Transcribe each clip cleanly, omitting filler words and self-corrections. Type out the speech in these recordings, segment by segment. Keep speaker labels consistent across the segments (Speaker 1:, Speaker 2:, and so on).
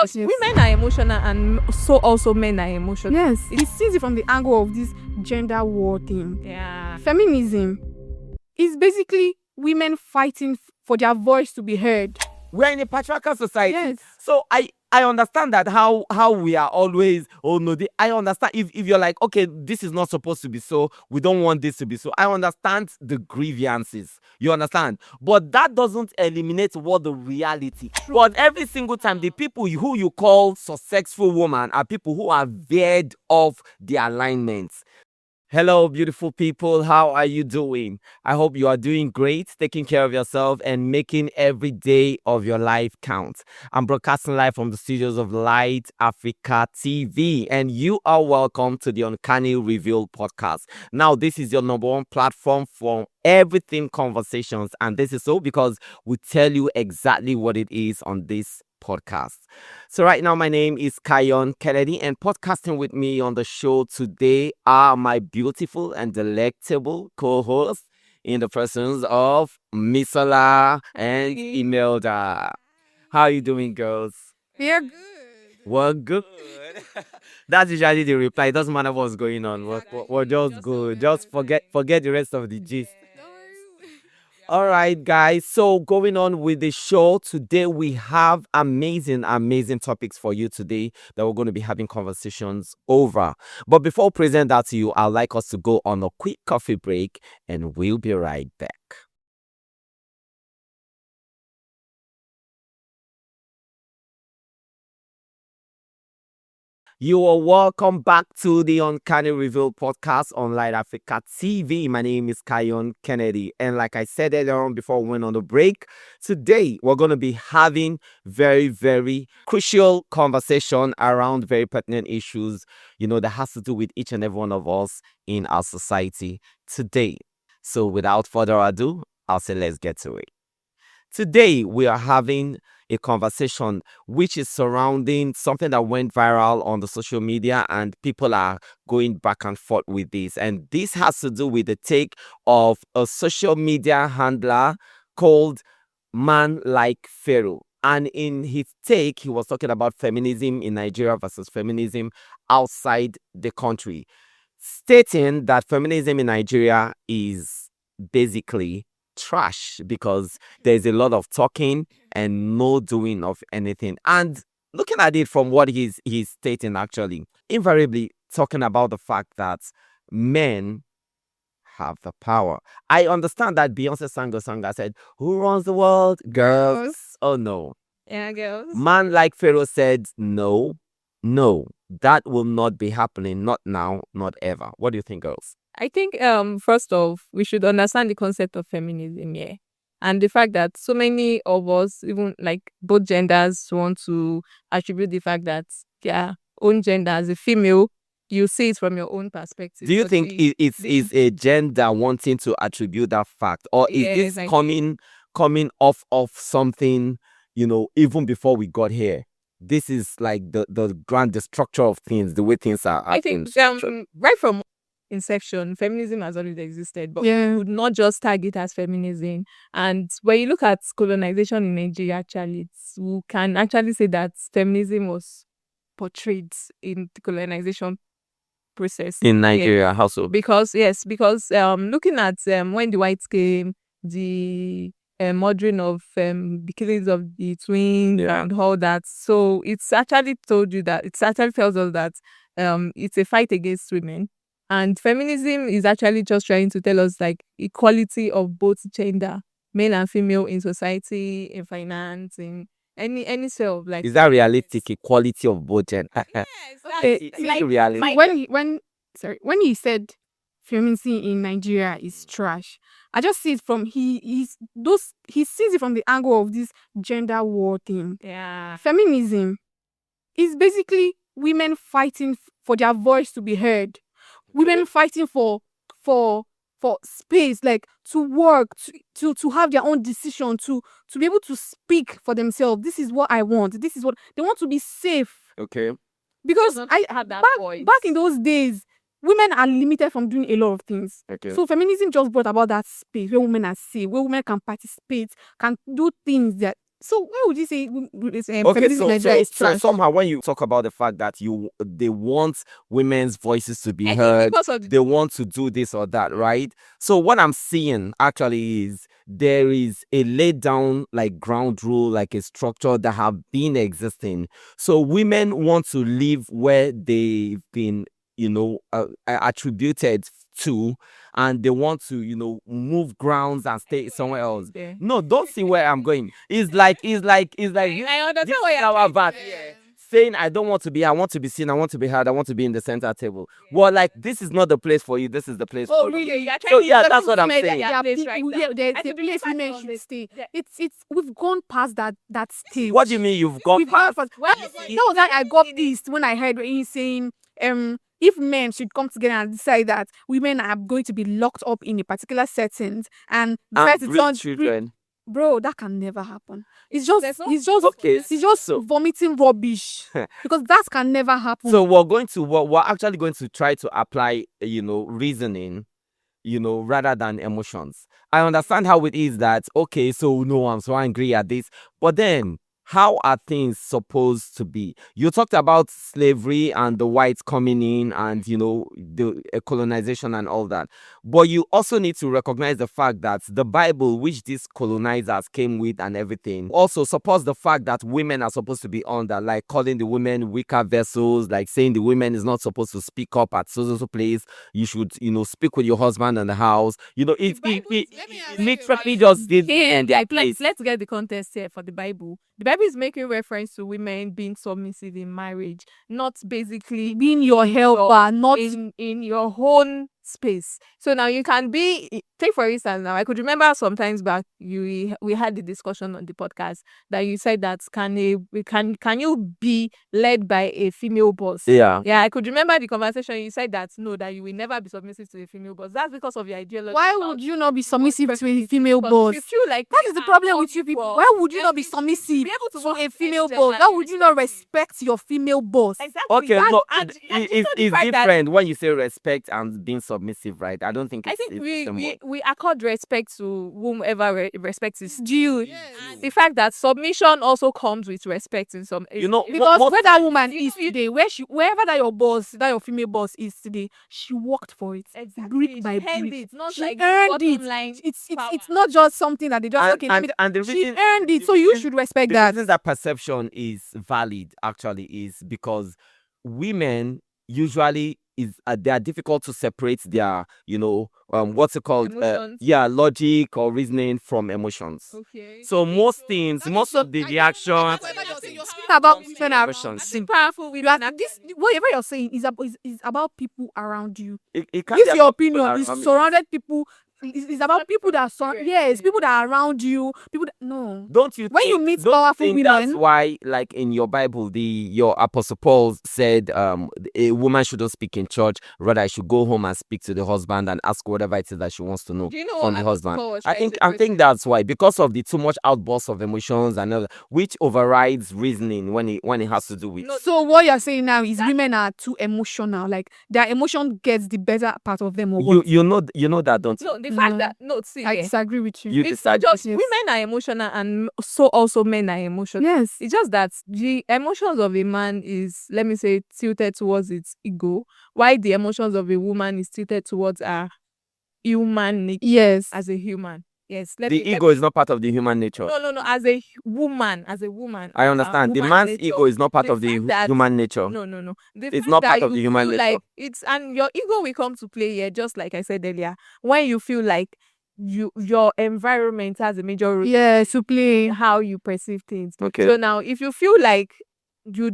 Speaker 1: Yes.
Speaker 2: Women are emotional, and so also men are emotional.
Speaker 1: Yes, it sees it from the angle of this gender war thing.
Speaker 2: Yeah.
Speaker 1: Feminism is basically women fighting for their voice to be heard.
Speaker 3: We're in a patriarchal society.
Speaker 1: Yes.
Speaker 3: So I understand that how we are always, I understand if you're like, okay, this is not supposed to be so, we don't want this to be so. I understand the grievances. You understand? But that doesn't eliminate what the reality. But every single time, the people who you call successful women are people who are veered off the alignments. Hello, beautiful people. How are you doing? I hope you are doing great, taking care of yourself, and making every day of your life count. I'm broadcasting live from the studios of Light Africa TV, and you are welcome to the Uncanny Review Podcast. Now, this is your number one platform for everything conversations, and this is so because we tell you exactly what it is on this podcast. So right now, my name is Kayon Kennedy, and podcasting with me on the show today are my beautiful and delectable co-hosts in the persons of Misola and Imelda. How are you doing, girls?
Speaker 1: We are good.
Speaker 3: We're good. That's usually the reply. It doesn't matter what's going on. We're just good. Just forget the rest of the gist. All right, guys. So going on with the show today, we have amazing topics for you today that we're going to be having conversations over. But before we present that to you, I'd like us to go on a quick coffee break, and we'll be right back. You are welcome back to the Uncanny Review Podcast on Light Africa TV. My name is Kayon Kennedy. And like I said earlier on before we went on the break, today we're going to be having very, very crucial conversation around very pertinent issues, that has to do with each and every one of us in our society today. So without further ado, I'll say let's get to it. Today, we are having a conversation which is surrounding something that went viral on the social media, and people are going back and forth with this. And this has to do with the take of a social media handler called Man Like Pharaoh. And in his take, he was talking about feminism in Nigeria versus feminism outside the country, stating that feminism in Nigeria is basically trash because there's a lot of talking and no doing of anything. And looking at it from what he's stating, actually invariably talking about the fact that men have the power. I understand that Beyonce sang a song that said, "Who runs the world? Girls." Oh no.
Speaker 2: Yeah, girls.
Speaker 3: Man Like Pharaoh said, no, that will not be happening. Not now, not ever. What do you think, girls?
Speaker 2: I think first off, we should understand the concept of feminism here. And the fact that so many of us, even like both genders, want to attribute the fact that their own gender as a female, you see it from your own perspective.
Speaker 3: Do you
Speaker 2: But
Speaker 3: think is a gender wanting to attribute that fact, or is
Speaker 2: Yes,
Speaker 3: this
Speaker 2: I
Speaker 3: coming off of something, even before we got here? This is like the structure of things, the way things are.
Speaker 2: I think right from inception, feminism has always existed, but
Speaker 1: Yeah.
Speaker 2: we would not just tag it as feminism. And when you look at colonization in Nigeria, actually, we can actually say that feminism was portrayed in the colonization process
Speaker 3: in Nigeria, how so?
Speaker 2: because looking at when the whites came, the murdering of the killings of the twins and all that. So it's actually tells us that it's a fight against women. And feminism is actually just trying to tell us like equality of both gender, male and female, in society, in finance, in any sort of like.
Speaker 3: Is that realistic equality of both gender?
Speaker 2: Yes,
Speaker 1: Eh,
Speaker 3: Is
Speaker 1: like,
Speaker 3: it realistic?
Speaker 1: when he said feminism in Nigeria is trash, I just see it from he sees it from the angle of this gender war thing.
Speaker 2: Yeah.
Speaker 1: Feminism is basically women fighting for their voice to be heard. Women fighting for space, like to work, to have their own decision, to be able to speak for themselves. This is what I want. This is what they want, to be safe.
Speaker 3: Okay.
Speaker 1: Because
Speaker 2: Not
Speaker 1: I
Speaker 2: have that
Speaker 1: back,
Speaker 2: voice.
Speaker 1: back in those days, women are limited from doing a lot of things.
Speaker 3: Okay.
Speaker 1: So feminism just brought about that space where women are safe, where women can participate, can do things that So why would you say
Speaker 3: Okay,
Speaker 1: feminism in Nigeria is
Speaker 3: so
Speaker 1: trash?
Speaker 3: somehow when you talk about the fact that they want women's voices to be
Speaker 2: I think
Speaker 3: heard,
Speaker 2: because of the
Speaker 3: they want to do this or that, right? So what I'm seeing actually is there is a laid down like ground rule, like a structure that have been existing. So women want to live where they've been, attributed to, and they want to, move grounds and stay somewhere else.
Speaker 2: there.
Speaker 3: No, don't see where I'm going. It's like
Speaker 2: I understand
Speaker 3: this
Speaker 2: what
Speaker 3: is
Speaker 2: you're
Speaker 3: our
Speaker 2: trying to
Speaker 3: bad.
Speaker 2: say.
Speaker 3: Saying I don't want to be, I want to be seen, I want to be heard, I want to be in the center table. Well, like this is not the place for you. This is the place
Speaker 1: Oh,
Speaker 3: for you.
Speaker 1: really?
Speaker 2: You're
Speaker 3: So
Speaker 2: trying to
Speaker 3: yeah,
Speaker 2: let
Speaker 3: that's
Speaker 2: people
Speaker 3: what I'm
Speaker 2: make
Speaker 3: saying.
Speaker 2: their place right now.
Speaker 1: There's
Speaker 2: And
Speaker 1: a
Speaker 2: to be
Speaker 1: place
Speaker 2: fair
Speaker 1: women
Speaker 2: on
Speaker 1: should
Speaker 2: this,
Speaker 1: stay.
Speaker 2: yeah.
Speaker 1: It's we've gone past that stage.
Speaker 3: What do you mean you've gone
Speaker 1: We've gone
Speaker 3: past?
Speaker 1: past. That was why I got pissed when I heard you saying if men should come together and decide that women are going to be locked up in a particular settings and decide
Speaker 3: And
Speaker 1: to
Speaker 3: breed
Speaker 1: turn
Speaker 3: children.
Speaker 1: bro, that can never happen. It's just
Speaker 2: There's no-
Speaker 1: it's just
Speaker 3: Okay,
Speaker 1: it's just
Speaker 3: so-
Speaker 1: vomiting rubbish because that can never happen.
Speaker 3: So we're actually going to try to apply, reasoning, rather than emotions. I understand how it is that, okay, so no, I'm so angry at this, but then how are things supposed to be? You talked about slavery and the whites coming in and, the colonization and all that. But you also need to recognize the fact that the Bible, which these colonizers came with and everything, also supports the fact that women are supposed to be under, like calling the women weaker vessels, like saying the women is not supposed to speak up at so place. You should, speak with your husband in the house. It literally just did.
Speaker 2: And
Speaker 3: their
Speaker 2: like,
Speaker 3: place.
Speaker 2: let's get the context here for the Bible. The Bible is making reference to women being submissive in marriage, not basically
Speaker 1: Being your helper, not
Speaker 2: in your own space. So now you can be, take for instance, now I could remember sometimes back we had the discussion on the podcast that you said that can you be led by a female boss?
Speaker 3: Yeah.
Speaker 2: I could remember the conversation. You said that no, that you will never be submissive to a female boss. That's because of your ideology.
Speaker 1: why
Speaker 2: about
Speaker 1: would you not be submissive to a female
Speaker 2: because
Speaker 1: boss?
Speaker 2: you feel like
Speaker 1: That is the problem with you people. Why would you not be submissive
Speaker 2: be able to
Speaker 1: to
Speaker 2: work
Speaker 1: a
Speaker 2: with
Speaker 1: female
Speaker 2: any
Speaker 1: boss?
Speaker 2: gender
Speaker 1: Why would you not
Speaker 2: respect
Speaker 1: respect your female boss?
Speaker 2: Exactly.
Speaker 3: Okay,
Speaker 2: That's-
Speaker 3: no,
Speaker 2: and
Speaker 3: it's
Speaker 2: also the fact that
Speaker 3: different when you say respect and being submissive, right? I don't think
Speaker 2: I
Speaker 3: it's,
Speaker 2: think
Speaker 3: it's
Speaker 2: we,
Speaker 3: the
Speaker 2: we
Speaker 3: same
Speaker 2: we accord respect to whomever respect is
Speaker 1: Due.
Speaker 2: the fact that submission also comes with respect in some
Speaker 3: You know,
Speaker 1: Because
Speaker 3: most-
Speaker 1: where that woman
Speaker 2: You
Speaker 1: is
Speaker 2: know, you-
Speaker 1: today, wherever that your female boss is today, she worked for it. Brick by
Speaker 2: She earned
Speaker 1: brick.
Speaker 2: it, not
Speaker 1: She
Speaker 2: like
Speaker 1: earned
Speaker 2: bottom
Speaker 1: it.
Speaker 2: line power.
Speaker 1: It's not just something that they just
Speaker 3: and,
Speaker 1: okay. Let me.
Speaker 3: and the
Speaker 1: She
Speaker 3: reason
Speaker 1: earned it,
Speaker 3: the
Speaker 1: so you
Speaker 3: reason-
Speaker 1: should respect
Speaker 3: the
Speaker 1: that.
Speaker 3: reason that perception is valid actually is because women usually they are difficult to separate their what's it called
Speaker 2: Emotions.
Speaker 3: logic or reasoning from emotions.
Speaker 2: Okay.
Speaker 3: So most things, most of the reactions,
Speaker 1: You're speaking about women around
Speaker 3: emotions.
Speaker 1: you.
Speaker 2: Powerful
Speaker 1: You are,
Speaker 2: women.
Speaker 1: this whatever you're saying is about people around you.
Speaker 3: It can't
Speaker 1: Give
Speaker 3: be
Speaker 1: your
Speaker 3: about people
Speaker 1: opinion. It's
Speaker 3: around me.
Speaker 1: surrounded people. It's about people that people that are around you. People that, no.
Speaker 3: Don't you
Speaker 1: When you
Speaker 3: think-
Speaker 1: meet
Speaker 3: don't you
Speaker 1: powerful
Speaker 3: think that's
Speaker 1: women-
Speaker 3: why, like in your Bible, your Apostle Paul said a woman shouldn't speak in church, rather she should go home and speak to the husband and ask whatever it is that she wants to know
Speaker 2: Do you know
Speaker 3: from
Speaker 2: what
Speaker 3: the
Speaker 2: Apostle
Speaker 3: husband.
Speaker 2: Paul was
Speaker 3: I
Speaker 2: trying
Speaker 3: think
Speaker 2: to
Speaker 3: I think that's why, because of the too much outbursts of emotions and all that, which overrides reasoning when it has to do with
Speaker 2: No,
Speaker 1: So what you're saying now is women are too emotional. Like their emotion gets the better part of them. Or what?
Speaker 3: you know that, don't you?
Speaker 2: No, the fact
Speaker 1: No.
Speaker 2: that no, see,
Speaker 1: I
Speaker 2: yeah.
Speaker 1: disagree with you.
Speaker 3: You
Speaker 2: It's
Speaker 3: decide.
Speaker 2: just
Speaker 1: Yes.
Speaker 2: women are emotional and so also men are emotional.
Speaker 1: Yes.
Speaker 2: It's just that the emotions of a man is, let me say, tilted towards its ego, while the emotions of a woman is tilted towards our human nature
Speaker 1: Yes.
Speaker 2: as a human. Yes.
Speaker 3: The ego is not part of the human nature.
Speaker 2: No. As a woman, I
Speaker 3: understand. The man's ego is not part
Speaker 2: The
Speaker 3: of the
Speaker 2: fact that-
Speaker 3: human nature.
Speaker 2: No. The
Speaker 3: It's
Speaker 2: fact
Speaker 3: not
Speaker 2: that
Speaker 3: part of
Speaker 2: you
Speaker 3: the human
Speaker 2: feel
Speaker 3: nature.
Speaker 2: like it's, and your ego will come to play here, just like I said earlier. When you feel like your environment has a major role
Speaker 1: Yeah, to play.
Speaker 2: in how you perceive things.
Speaker 3: Okay.
Speaker 2: So now, if you feel like you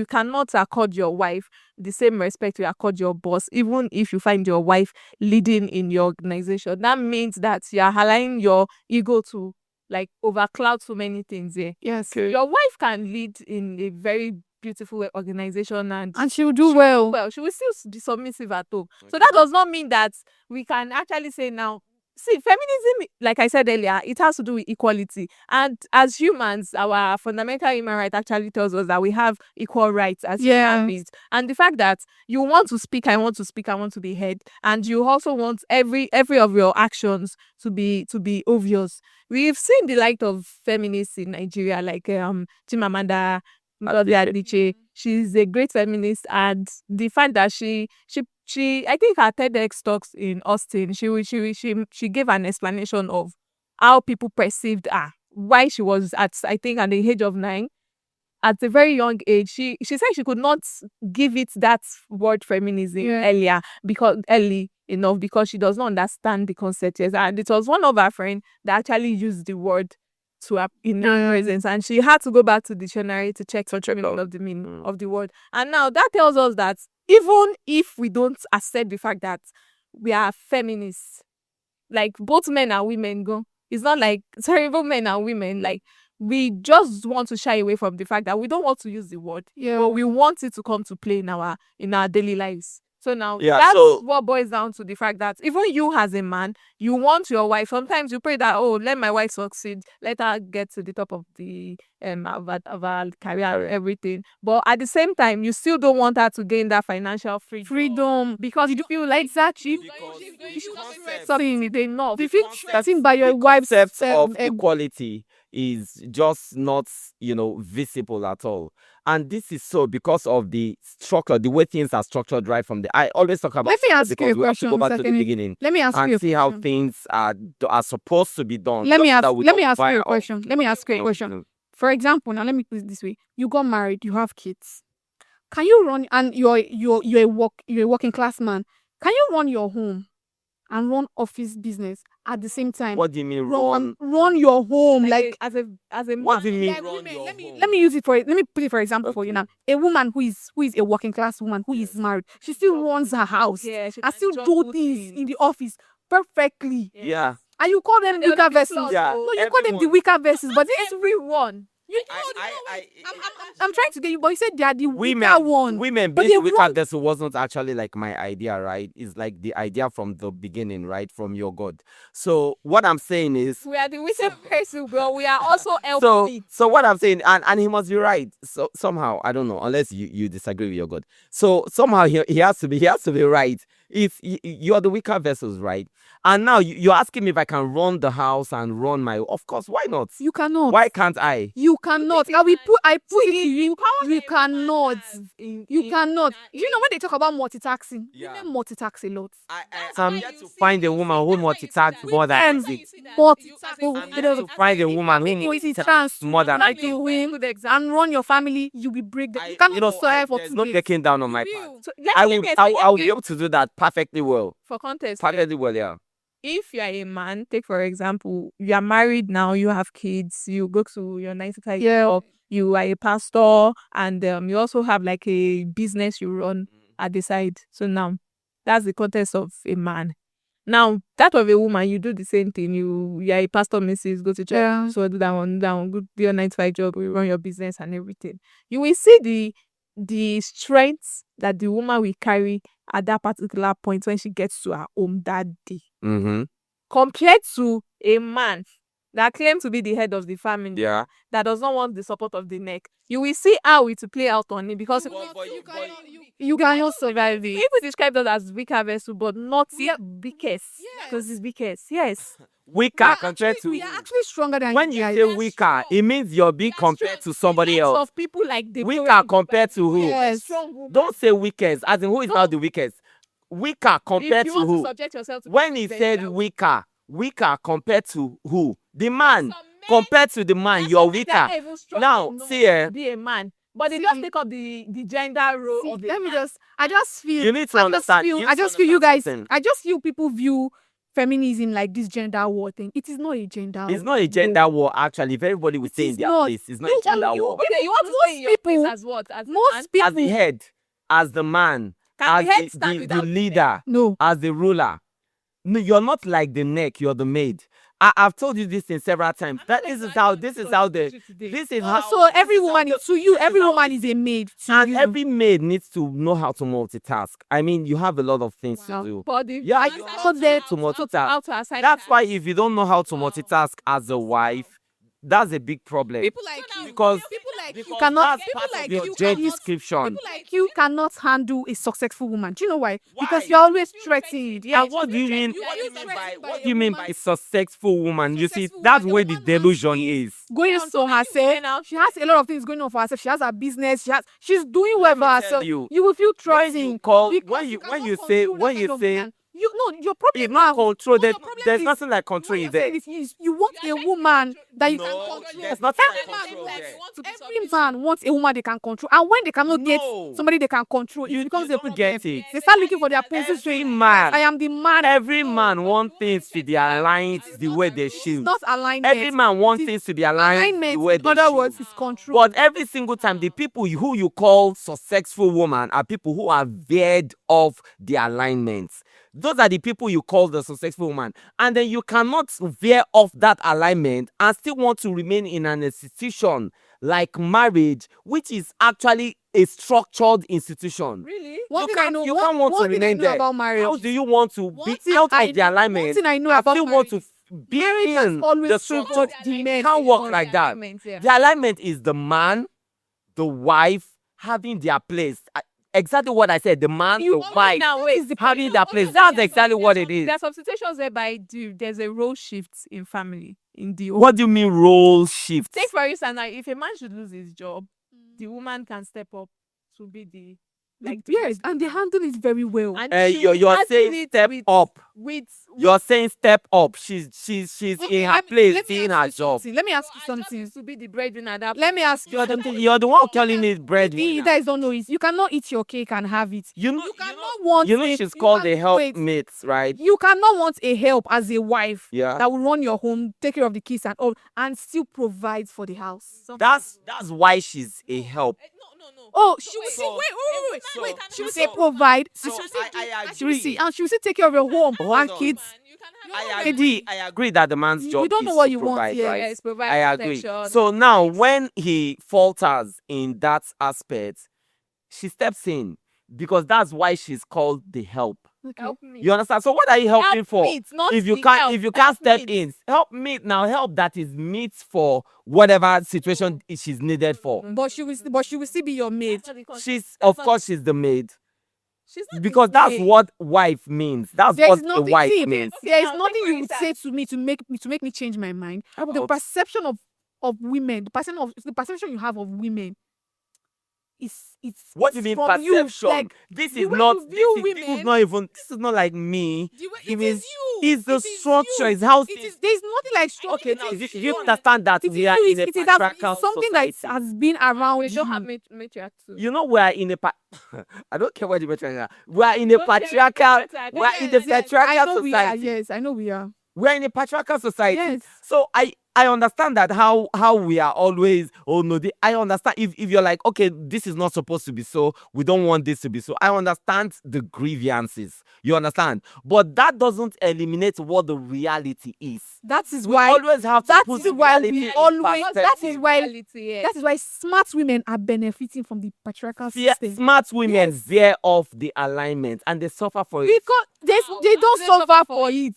Speaker 2: cannot accord your wife the same respect you accord your boss, even if you find your wife leading in your organization, that means that you are allowing your ego to like overcloud so many things here.
Speaker 1: Yes.
Speaker 3: Okay.
Speaker 2: Your wife can lead in a very beautiful organization and
Speaker 1: And she'll do well.
Speaker 2: she will still be submissive at home. So that does not mean that we can actually say now see, feminism, like I said earlier, it has to do with equality. And as humans, our fundamental human right actually tells us that we have equal rights as human beings. And the fact that you want to speak, I want to speak, I want to be heard, and you also want every of your actions to be obvious. We've seen the light of feminists in Nigeria, like Chimamanda Ngozi Adichie. She's a great feminist, and the fact that she I think her TEDx talks in Austin, she gave an explanation of how people perceived her, why she was at, I think, at the age of 9, at a very young age. She said she could not give it that word feminism early enough because she does not understand the concept. Yes, and it was one of her friends that actually used the word to her in her presence, and she had to go back to the dictionary to check the meaning of the word. And now that tells us that even if we don't accept the fact that we are feminists, like both men and women go, it's not like terrible men and women, like we just want to shy away from the fact that we don't want to use the word, but we want it to come to play in our daily lives. So now that's what boils down to the fact that even you as a man, you want your wife. Sometimes you pray that, oh, let my wife succeed, let her get to the top of the of her career, everything. But at the same time, you still don't want her to gain that financial freedom because you feel like exactly you should something enough.
Speaker 1: The thing by your wife's
Speaker 3: concept of equality is just not, visible at all. And this is so because of the structure, the way things are structured right from the. I always talk about.
Speaker 1: Let me ask you a
Speaker 3: because we have to
Speaker 1: question.
Speaker 3: go back
Speaker 1: Mr.
Speaker 3: to the
Speaker 1: Kennedy.
Speaker 3: beginning
Speaker 1: Let me ask you
Speaker 3: and
Speaker 1: a
Speaker 3: see how
Speaker 1: question.
Speaker 3: things are supposed to be done.
Speaker 1: Let me
Speaker 3: just
Speaker 1: ask.
Speaker 3: that we
Speaker 1: Let
Speaker 3: don't
Speaker 1: me ask you
Speaker 3: fire
Speaker 1: a
Speaker 3: off.
Speaker 1: question. Let me ask you a question. For example, now let me put it this way: you got married, you have kids. Can you run? And you're a working class man. Can you run your home and run office business at the same time?
Speaker 3: What do you mean
Speaker 1: Run your home like
Speaker 2: as a
Speaker 3: What do you mean
Speaker 1: like
Speaker 3: run
Speaker 1: women,
Speaker 3: your
Speaker 1: let me
Speaker 3: home?
Speaker 1: let me put it for example for you now. A woman who is a working class woman who is married, she still runs her house
Speaker 2: Yeah, she
Speaker 1: and
Speaker 2: can
Speaker 1: still do
Speaker 2: juggle
Speaker 1: things
Speaker 2: things.
Speaker 1: in the office perfectly.
Speaker 3: Yeah.
Speaker 1: And you call them
Speaker 2: They're
Speaker 1: weaker
Speaker 2: the
Speaker 1: vessels.
Speaker 2: flaws,
Speaker 3: Yeah.
Speaker 1: No, you call them the
Speaker 3: Everyone.
Speaker 1: weaker vessels, but this
Speaker 2: everyone.
Speaker 1: I'm trying to get you, but you said they are the weaker
Speaker 3: Women,
Speaker 1: one.
Speaker 3: women
Speaker 1: But
Speaker 3: being
Speaker 1: they
Speaker 3: weaker
Speaker 1: run.
Speaker 3: vessel wasn't actually like my idea, right? It's like the idea from the beginning, right? From your God. So what I'm saying is,
Speaker 2: We are the weaker person, but we are also
Speaker 3: so
Speaker 2: helping.
Speaker 3: so what I'm saying, and he must be right. So somehow, I don't know, unless you disagree with your God. So somehow he has to be right. If you're the weaker vessels, right? And now you're asking me if I can run the house and run my. Of course, why not?
Speaker 1: You cannot.
Speaker 3: Why can't I?
Speaker 1: You cannot.
Speaker 2: think
Speaker 1: I
Speaker 2: you
Speaker 1: put it
Speaker 2: See,
Speaker 1: to you. You cannot. You cannot.
Speaker 2: in-
Speaker 1: You know when they talk about multitasking,
Speaker 3: Yeah.
Speaker 1: women multitask a lot.
Speaker 3: I'm yet to find a woman who multitasks more than
Speaker 1: And
Speaker 3: I.
Speaker 1: multitask.
Speaker 3: I'm yet to find a woman who
Speaker 1: You see
Speaker 3: multitasks
Speaker 1: chance
Speaker 3: more than I
Speaker 1: like
Speaker 3: do.
Speaker 1: to win and run your family, you will break them. You cannot
Speaker 3: So
Speaker 1: survive for
Speaker 3: there's
Speaker 1: 2
Speaker 3: no
Speaker 1: days.
Speaker 3: taking down on my
Speaker 1: You
Speaker 3: part.
Speaker 1: will.
Speaker 2: So
Speaker 3: I will be able to do that perfectly well.
Speaker 2: for context.
Speaker 3: Perfectly well, yeah.
Speaker 2: If you are a man, take for example, you are married now, you have kids, you go to your 9 to 5 job, you are a pastor, and you also have like a business you run at the side. So now, that's the context of a man. Now, that of a woman, you do the same thing. You are a pastor, Mrs. Go to church,
Speaker 1: Yeah.
Speaker 2: so do that one, go do your 9 to 5 job, you run your business and everything. You will see the strength that the woman will carry at that particular point when she gets to her home that day,
Speaker 3: Mm-hmm.
Speaker 2: compared to a man that claims to be the head of the family,
Speaker 3: Yeah.
Speaker 2: that does not want the support of the neck. You will see how it will play out on it because
Speaker 1: You cannot survive it.
Speaker 2: people describe us as weaker vessel, but not weakest. Because it's weakest. Yes.
Speaker 3: Weaker compared to.
Speaker 1: We are actually stronger than
Speaker 3: When
Speaker 1: you
Speaker 3: you
Speaker 1: guys.
Speaker 3: say weaker, it means you're being compared to somebody else.
Speaker 2: Of people like the
Speaker 3: Weaker compared to who?
Speaker 1: Yes.
Speaker 2: strong woman.
Speaker 3: Don't say weakest, as in who is now the weakest. Weaker compared
Speaker 2: If you
Speaker 3: to
Speaker 2: want
Speaker 3: who?
Speaker 2: to subject yourself to
Speaker 3: When he
Speaker 2: then
Speaker 3: said
Speaker 2: you are
Speaker 3: weaker compared to who? The man. Compared to the man, you're weaker. Now, see,
Speaker 2: be a man. But they just take up the gender role of the
Speaker 1: Let me I just feel
Speaker 3: You need to
Speaker 1: I
Speaker 3: understand.
Speaker 1: just feel you guys
Speaker 3: something.
Speaker 1: I just feel people view feminism like this gender war thing. It is not a gender
Speaker 3: It's
Speaker 1: war.
Speaker 3: not a gender war, actually. If everybody would say
Speaker 1: is
Speaker 3: in their
Speaker 1: not.
Speaker 3: place, it's not a gender war.
Speaker 2: Okay, you want to stay in your
Speaker 1: people-
Speaker 2: place as what? As
Speaker 1: Most
Speaker 3: As
Speaker 1: people
Speaker 3: the head, as the man,
Speaker 2: Can the head
Speaker 3: as
Speaker 2: stand
Speaker 3: the
Speaker 2: without the
Speaker 3: leader,
Speaker 1: no.
Speaker 3: as the ruler. No, you're not like the neck, you're the maid. I've told you this thing several times. This is how
Speaker 1: So every woman is to you. Every woman is a maid to
Speaker 3: and
Speaker 1: you.
Speaker 3: every maid needs to know how to multitask. I mean, you have a lot of things to do.
Speaker 2: But if
Speaker 3: Yeah,
Speaker 2: you
Speaker 3: you
Speaker 2: answer
Speaker 3: are there to
Speaker 2: how
Speaker 3: multitask.
Speaker 2: to assign
Speaker 3: That's
Speaker 2: tasks.
Speaker 3: why if you don't know how to
Speaker 2: Wow.
Speaker 3: multitask as a wife, that's a big problem.
Speaker 1: People like you,
Speaker 3: because
Speaker 1: people like you
Speaker 3: because
Speaker 1: cannot.
Speaker 3: that's
Speaker 1: People
Speaker 3: part of
Speaker 1: like
Speaker 3: your
Speaker 1: you
Speaker 3: job
Speaker 1: cannot.
Speaker 3: description.
Speaker 1: People like you cannot handle a successful woman. Do you know why? Because
Speaker 3: Why?
Speaker 1: you're always threatened. Yeah.
Speaker 3: And what do you mean?
Speaker 1: You are always threatened by
Speaker 3: What
Speaker 1: a
Speaker 3: do you mean
Speaker 1: woman.
Speaker 3: by successful woman? You see,
Speaker 1: Successful
Speaker 3: that's
Speaker 1: woman,
Speaker 3: where
Speaker 1: the
Speaker 3: the
Speaker 1: woman who has
Speaker 3: delusion
Speaker 1: things
Speaker 3: is.
Speaker 1: going
Speaker 2: Yeah,
Speaker 1: for
Speaker 2: so many
Speaker 1: herself.
Speaker 2: women out
Speaker 1: She has a lot of things going on for herself. She has her business. She's doing well
Speaker 3: Let
Speaker 1: for
Speaker 3: me tell
Speaker 1: herself.
Speaker 3: you,
Speaker 1: You will feel
Speaker 3: When you
Speaker 1: threatened.
Speaker 3: call,
Speaker 1: because
Speaker 3: when you
Speaker 1: cannot
Speaker 3: say,
Speaker 1: control that
Speaker 3: when
Speaker 1: kind
Speaker 3: you
Speaker 1: of
Speaker 3: say,
Speaker 1: man. You know your problem
Speaker 3: it's not
Speaker 1: now.
Speaker 3: control.
Speaker 1: No, your problem
Speaker 3: There's
Speaker 1: is
Speaker 3: nothing like
Speaker 1: what
Speaker 3: control
Speaker 1: you're
Speaker 3: in there.
Speaker 1: saying is you want a woman that you can
Speaker 3: No,
Speaker 1: control.
Speaker 3: there's nothing like
Speaker 1: Every man
Speaker 3: control
Speaker 1: wants-
Speaker 3: there.
Speaker 1: Every man wants a woman they can control, and when they cannot get
Speaker 3: No.
Speaker 1: somebody they can control, it
Speaker 3: You
Speaker 1: becomes a
Speaker 3: don't
Speaker 1: problem.
Speaker 3: get it.
Speaker 1: They start looking for their position.
Speaker 3: Every man,
Speaker 1: I am the man.
Speaker 3: every man wants things to be aligned the way they
Speaker 1: It's
Speaker 3: should.
Speaker 1: not alignment.
Speaker 3: Every man wants
Speaker 1: It is
Speaker 3: things to be aligned
Speaker 1: alignment.
Speaker 3: the way
Speaker 1: In
Speaker 3: they
Speaker 1: other
Speaker 3: should.
Speaker 1: words, is control.
Speaker 3: But every single time, the people who you call successful women are people who are veered off the alignments. Those are the people you call the successful woman. And then you cannot veer off that alignment and still want to remain in an institution like marriage, which is actually a structured institution.
Speaker 2: Really?
Speaker 1: One
Speaker 3: You
Speaker 1: thing
Speaker 3: can't-
Speaker 1: I know,
Speaker 3: you
Speaker 1: one-
Speaker 3: can't want to
Speaker 1: one thing I
Speaker 3: remain
Speaker 1: know
Speaker 3: there.
Speaker 1: about marriage.
Speaker 3: How do you want to
Speaker 1: One
Speaker 3: be
Speaker 1: thing
Speaker 3: out
Speaker 1: I-
Speaker 3: of the alignment?
Speaker 1: One thing I know
Speaker 3: and
Speaker 1: about
Speaker 3: still want to
Speaker 1: marriage,
Speaker 3: be
Speaker 1: marriage has
Speaker 3: in
Speaker 1: always
Speaker 3: the
Speaker 1: favored
Speaker 3: structure.
Speaker 1: the men.
Speaker 3: It can't work like that.
Speaker 2: Alignment, yeah.
Speaker 3: The alignment is the man, the wife having their place. Exactly what I said. The man,
Speaker 1: You
Speaker 3: the
Speaker 1: always
Speaker 3: wife
Speaker 2: Now wait.
Speaker 3: having their place. That's exactly what it is.
Speaker 2: There are some situations whereby there's a role shift in family in the home.
Speaker 3: What do you mean role shift?
Speaker 2: Take for instance, now, if a man should lose his job, the woman can step up to be the
Speaker 1: Yes, and they handle it very well.
Speaker 2: and
Speaker 3: You're
Speaker 2: handle
Speaker 3: saying
Speaker 2: it
Speaker 3: step
Speaker 2: with,
Speaker 3: up.
Speaker 2: with
Speaker 3: You're saying step up. She's
Speaker 1: Okay,
Speaker 3: in her
Speaker 1: let me
Speaker 3: place,
Speaker 1: ask
Speaker 3: doing
Speaker 1: you
Speaker 3: her job.
Speaker 1: something. Let me ask you
Speaker 2: Her job
Speaker 1: something.
Speaker 2: is to be the breadwinner at that
Speaker 1: Let me ask you something.
Speaker 3: You're the one calling it bread.
Speaker 1: You guys don't know it. You cannot eat your cake and have it.
Speaker 3: You know,
Speaker 1: You cannot want.
Speaker 3: you know
Speaker 1: a-
Speaker 3: she's
Speaker 1: you
Speaker 3: called
Speaker 1: can-
Speaker 3: a
Speaker 1: wait.
Speaker 3: helpmate, right?
Speaker 1: You cannot want a help as a wife
Speaker 3: Yeah.
Speaker 1: that will run your home, take care of the kids and all, and still provide for the house.
Speaker 3: That's why she's a help.
Speaker 2: No.
Speaker 1: Oh, she will
Speaker 3: So-
Speaker 1: say, wait.
Speaker 3: so-
Speaker 1: She will
Speaker 3: so-
Speaker 1: say provide.
Speaker 3: so
Speaker 1: and she will say,
Speaker 3: I
Speaker 1: and she will
Speaker 3: agree.
Speaker 1: say, and she will say take care of your home
Speaker 3: Hold
Speaker 1: and
Speaker 3: on.
Speaker 1: kids.
Speaker 3: I agree that the man's
Speaker 1: We
Speaker 3: job
Speaker 1: don't know
Speaker 3: is
Speaker 1: what
Speaker 3: to
Speaker 1: you want,
Speaker 3: provide,
Speaker 1: yeah.
Speaker 3: right?
Speaker 2: Yes, provide
Speaker 3: I agree.
Speaker 2: protection.
Speaker 3: So now, when he falters in that aspect, she steps in because that's why she's called the help.
Speaker 1: Okay.
Speaker 2: Help me.
Speaker 3: You understand? So what are you helping
Speaker 2: Help
Speaker 3: for?
Speaker 2: me, it's not
Speaker 3: If you
Speaker 2: the
Speaker 3: can't,
Speaker 2: help.
Speaker 3: if you can't
Speaker 2: Help
Speaker 3: step
Speaker 2: me.
Speaker 3: in, help me now. Help that is meet for whatever situation she's needed for.
Speaker 1: But she will still be your maid.
Speaker 3: Of course, she's the maid
Speaker 2: She's not
Speaker 3: because
Speaker 2: the
Speaker 3: that's
Speaker 2: maid.
Speaker 3: what wife means. That's
Speaker 1: There
Speaker 3: what
Speaker 1: is
Speaker 3: a
Speaker 1: nothing.
Speaker 3: wife
Speaker 1: See,
Speaker 3: means.
Speaker 1: there is
Speaker 2: Now,
Speaker 1: nothing
Speaker 2: take
Speaker 1: you
Speaker 2: for
Speaker 1: would say to me to make me change my mind. The
Speaker 3: About-
Speaker 1: perception of women, the perception you have of women, it's
Speaker 3: What do you mean
Speaker 1: from you,
Speaker 3: perception?
Speaker 1: like,
Speaker 3: This
Speaker 1: the
Speaker 3: is
Speaker 1: way
Speaker 3: not.
Speaker 1: you view
Speaker 3: This is
Speaker 1: women-
Speaker 3: not even. This is not like me.
Speaker 1: the way-
Speaker 3: It
Speaker 1: it
Speaker 3: is
Speaker 1: is you.
Speaker 3: It's the
Speaker 1: It is
Speaker 3: structure.
Speaker 1: you.
Speaker 3: It's how.
Speaker 1: It is. There is nothing like structure.
Speaker 3: Okay,
Speaker 1: It
Speaker 3: now
Speaker 1: is
Speaker 3: you understand that
Speaker 1: It is
Speaker 3: we are
Speaker 1: you.
Speaker 3: in a
Speaker 1: It is
Speaker 3: patriarchal
Speaker 1: it's something that
Speaker 3: society.
Speaker 1: has been around
Speaker 2: We don't
Speaker 1: you.
Speaker 2: have matriarch too.
Speaker 3: You know, we are in a. I don't care what the patriarchal. are. We are in a
Speaker 2: Don't care
Speaker 3: patriarchal.
Speaker 2: patriarchal.
Speaker 3: We are in the
Speaker 1: Yes, I
Speaker 3: patriarchal
Speaker 1: know we are.
Speaker 3: society.
Speaker 1: Yes, I know we are.
Speaker 3: We are in a patriarchal society.
Speaker 1: Yes.
Speaker 3: So I understand that how we are always, oh no, I understand if you're like, okay, this is not supposed to be so, we don't want this to be so. I understand the grievances. You understand? But that doesn't eliminate what the reality is.
Speaker 1: That is
Speaker 3: We
Speaker 1: why.
Speaker 3: always have to
Speaker 1: That
Speaker 3: put
Speaker 1: is
Speaker 3: the
Speaker 1: why
Speaker 3: reality
Speaker 1: we
Speaker 3: in
Speaker 1: always. That
Speaker 3: perspective.
Speaker 1: is why.
Speaker 2: Reality, yes.
Speaker 1: That is why smart women are benefiting from the patriarchal
Speaker 3: Yeah,
Speaker 1: system.
Speaker 3: smart women veer off the alignment and they suffer for it.
Speaker 1: Because they don't
Speaker 2: They
Speaker 1: suffer
Speaker 2: suffer
Speaker 1: for it.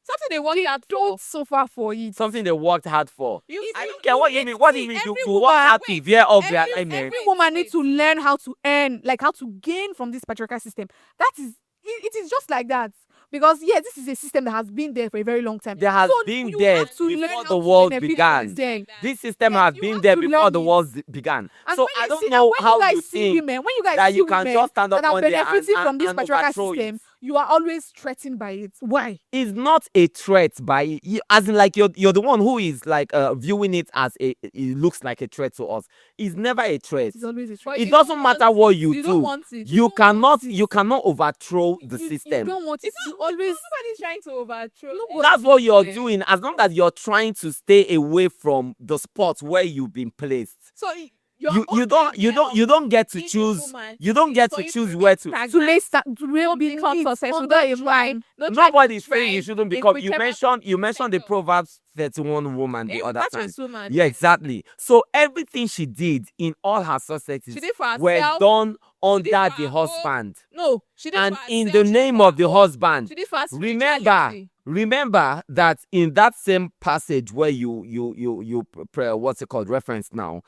Speaker 2: Something they work hard
Speaker 1: Don't
Speaker 2: for.
Speaker 1: suffer for it.
Speaker 3: Something they worked hard for.
Speaker 2: You
Speaker 3: I
Speaker 2: see,
Speaker 3: don't care what you mean. What do you mean?
Speaker 1: every
Speaker 3: You
Speaker 1: woman-
Speaker 3: work hard to veer off the
Speaker 1: Every
Speaker 3: alignment.
Speaker 1: woman needs to learn how to earn, like how to gain from this patriarchal system. That is, it is just like that. Because yes, this is a system that has been there for a very long time.
Speaker 3: There has
Speaker 1: So
Speaker 3: been
Speaker 1: you
Speaker 3: there
Speaker 1: have to learn
Speaker 3: before
Speaker 1: how
Speaker 3: the
Speaker 1: to
Speaker 3: world
Speaker 1: benefit
Speaker 3: began.
Speaker 1: from them.
Speaker 3: This system
Speaker 1: Yes,
Speaker 3: has
Speaker 1: you
Speaker 3: been
Speaker 1: have
Speaker 3: there
Speaker 1: to
Speaker 3: before
Speaker 1: learn
Speaker 3: the
Speaker 1: it.
Speaker 3: world began.
Speaker 1: And
Speaker 3: So
Speaker 1: when
Speaker 3: I
Speaker 1: you
Speaker 3: don't
Speaker 1: see-
Speaker 3: know
Speaker 1: and when
Speaker 3: how
Speaker 1: you guys
Speaker 3: you
Speaker 1: see
Speaker 3: think
Speaker 1: women, when you guys
Speaker 3: that
Speaker 1: see
Speaker 3: you can
Speaker 1: women
Speaker 3: just stand up
Speaker 1: that are
Speaker 3: one day
Speaker 1: benefiting
Speaker 3: and-
Speaker 1: from this
Speaker 3: and
Speaker 1: patriarchal
Speaker 3: overthrow it.
Speaker 1: system, you are always threatened by it. Why?
Speaker 3: It's not a threat by you, as in like you're the one who is like viewing it as it looks like a threat to us. It's never a threat.
Speaker 1: It's always a threat.
Speaker 2: But
Speaker 3: It
Speaker 2: you don't
Speaker 3: doesn't
Speaker 2: want
Speaker 3: matter what
Speaker 2: it.
Speaker 3: you
Speaker 2: You
Speaker 3: do.
Speaker 2: don't want it.
Speaker 3: You
Speaker 1: don't want
Speaker 3: cannot overthrow the
Speaker 1: You
Speaker 3: system.
Speaker 1: don't want it.
Speaker 2: It's
Speaker 1: You
Speaker 2: not
Speaker 1: always.
Speaker 2: Nobody's trying to overthrow.
Speaker 3: That's what you're
Speaker 2: Yeah.
Speaker 3: doing. As long as you're trying to stay away from the spot where you've been placed.
Speaker 2: So
Speaker 3: you don't get to choose. You don't get to choose where to.
Speaker 1: Be
Speaker 2: successful
Speaker 1: under a
Speaker 2: try.
Speaker 1: man.
Speaker 3: Nobody's saying you shouldn't become. You
Speaker 2: whichever
Speaker 3: mentioned the Proverbs 31 woman the other time.
Speaker 2: virtuous woman.
Speaker 3: Yeah, exactly. So everything she did in all her successes
Speaker 2: She did for herself.
Speaker 3: were done under
Speaker 2: did for
Speaker 3: the
Speaker 2: her
Speaker 3: husband.
Speaker 2: No, she did
Speaker 3: And
Speaker 2: for
Speaker 3: in
Speaker 2: herself,
Speaker 3: the
Speaker 2: she did
Speaker 3: name
Speaker 2: for
Speaker 3: of
Speaker 2: her
Speaker 3: the
Speaker 2: own.
Speaker 3: husband,
Speaker 2: She did for her
Speaker 3: remember
Speaker 2: spirituality.
Speaker 3: that in that same passage where what's it called, reference now,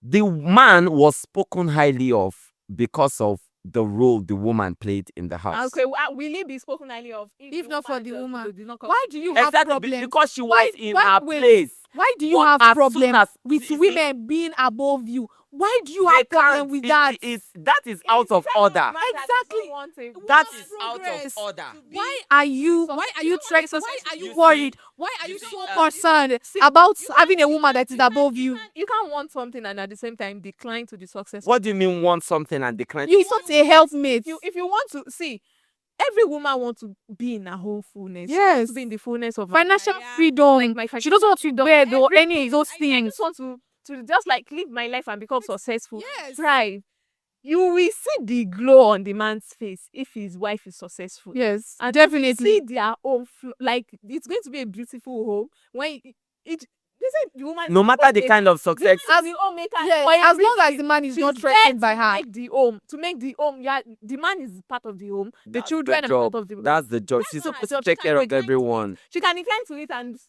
Speaker 3: the man was spoken highly of because of the role the woman played in the house.
Speaker 2: Okay, will it be spoken highly of
Speaker 1: If not for the woman.
Speaker 2: did not come?
Speaker 1: Why do you have
Speaker 3: Exactly,
Speaker 1: problem?
Speaker 3: because she was
Speaker 1: Why-
Speaker 3: in
Speaker 1: why-
Speaker 3: her
Speaker 1: wait.
Speaker 3: place.
Speaker 1: Why do you
Speaker 3: But
Speaker 1: have
Speaker 3: as
Speaker 1: problem
Speaker 3: soon as-
Speaker 1: with
Speaker 3: see-
Speaker 1: women being above you? Why do you
Speaker 3: They
Speaker 1: have problem
Speaker 3: can't.
Speaker 1: with
Speaker 3: It-
Speaker 1: that?
Speaker 3: that is out of order.
Speaker 1: Exactly.
Speaker 3: That
Speaker 1: What's
Speaker 3: is out of
Speaker 1: progress?
Speaker 3: order.
Speaker 1: Why are you trying? Why are you
Speaker 3: You
Speaker 1: worried?
Speaker 3: see-
Speaker 1: Why are you
Speaker 3: you see,
Speaker 1: so concerned about having a woman that is above you?
Speaker 2: You can't want something and at the same time decline to the success.
Speaker 3: What do you mean want something and decline?
Speaker 1: You're not a helpmate.
Speaker 2: If you want to see, every woman wants to be in her whole fullness. She
Speaker 1: Yes.
Speaker 2: wants to be in the fullness of her
Speaker 1: Financial
Speaker 2: career,
Speaker 1: freedom.
Speaker 2: like my
Speaker 1: She doesn't want to wear though any of those
Speaker 2: I
Speaker 1: things.
Speaker 2: just want to just like live my life and become successful.
Speaker 1: Yes.
Speaker 2: Thrive. You will see the glow on the man's face if his wife is successful.
Speaker 1: Yes,
Speaker 2: And
Speaker 1: definitely.
Speaker 2: see their own like it's going to be a beautiful home when this is the woman.
Speaker 3: No matter the kind of success,
Speaker 2: as the homemaker,
Speaker 1: Yes,
Speaker 2: for
Speaker 1: as long as
Speaker 2: everything.
Speaker 1: the man is
Speaker 2: She's
Speaker 1: not
Speaker 2: there
Speaker 1: threatened by
Speaker 2: to
Speaker 1: her.
Speaker 2: make the home. Yeah, the man is part of the home. The
Speaker 3: that's
Speaker 2: children
Speaker 3: the
Speaker 2: are
Speaker 3: job.
Speaker 2: part of the home.
Speaker 3: That's the job.
Speaker 2: That's
Speaker 3: She's
Speaker 2: not her
Speaker 3: supposed to
Speaker 2: job.
Speaker 3: take
Speaker 2: She
Speaker 3: care
Speaker 2: can
Speaker 3: of
Speaker 2: incline to
Speaker 3: everyone.
Speaker 2: She can incline to it and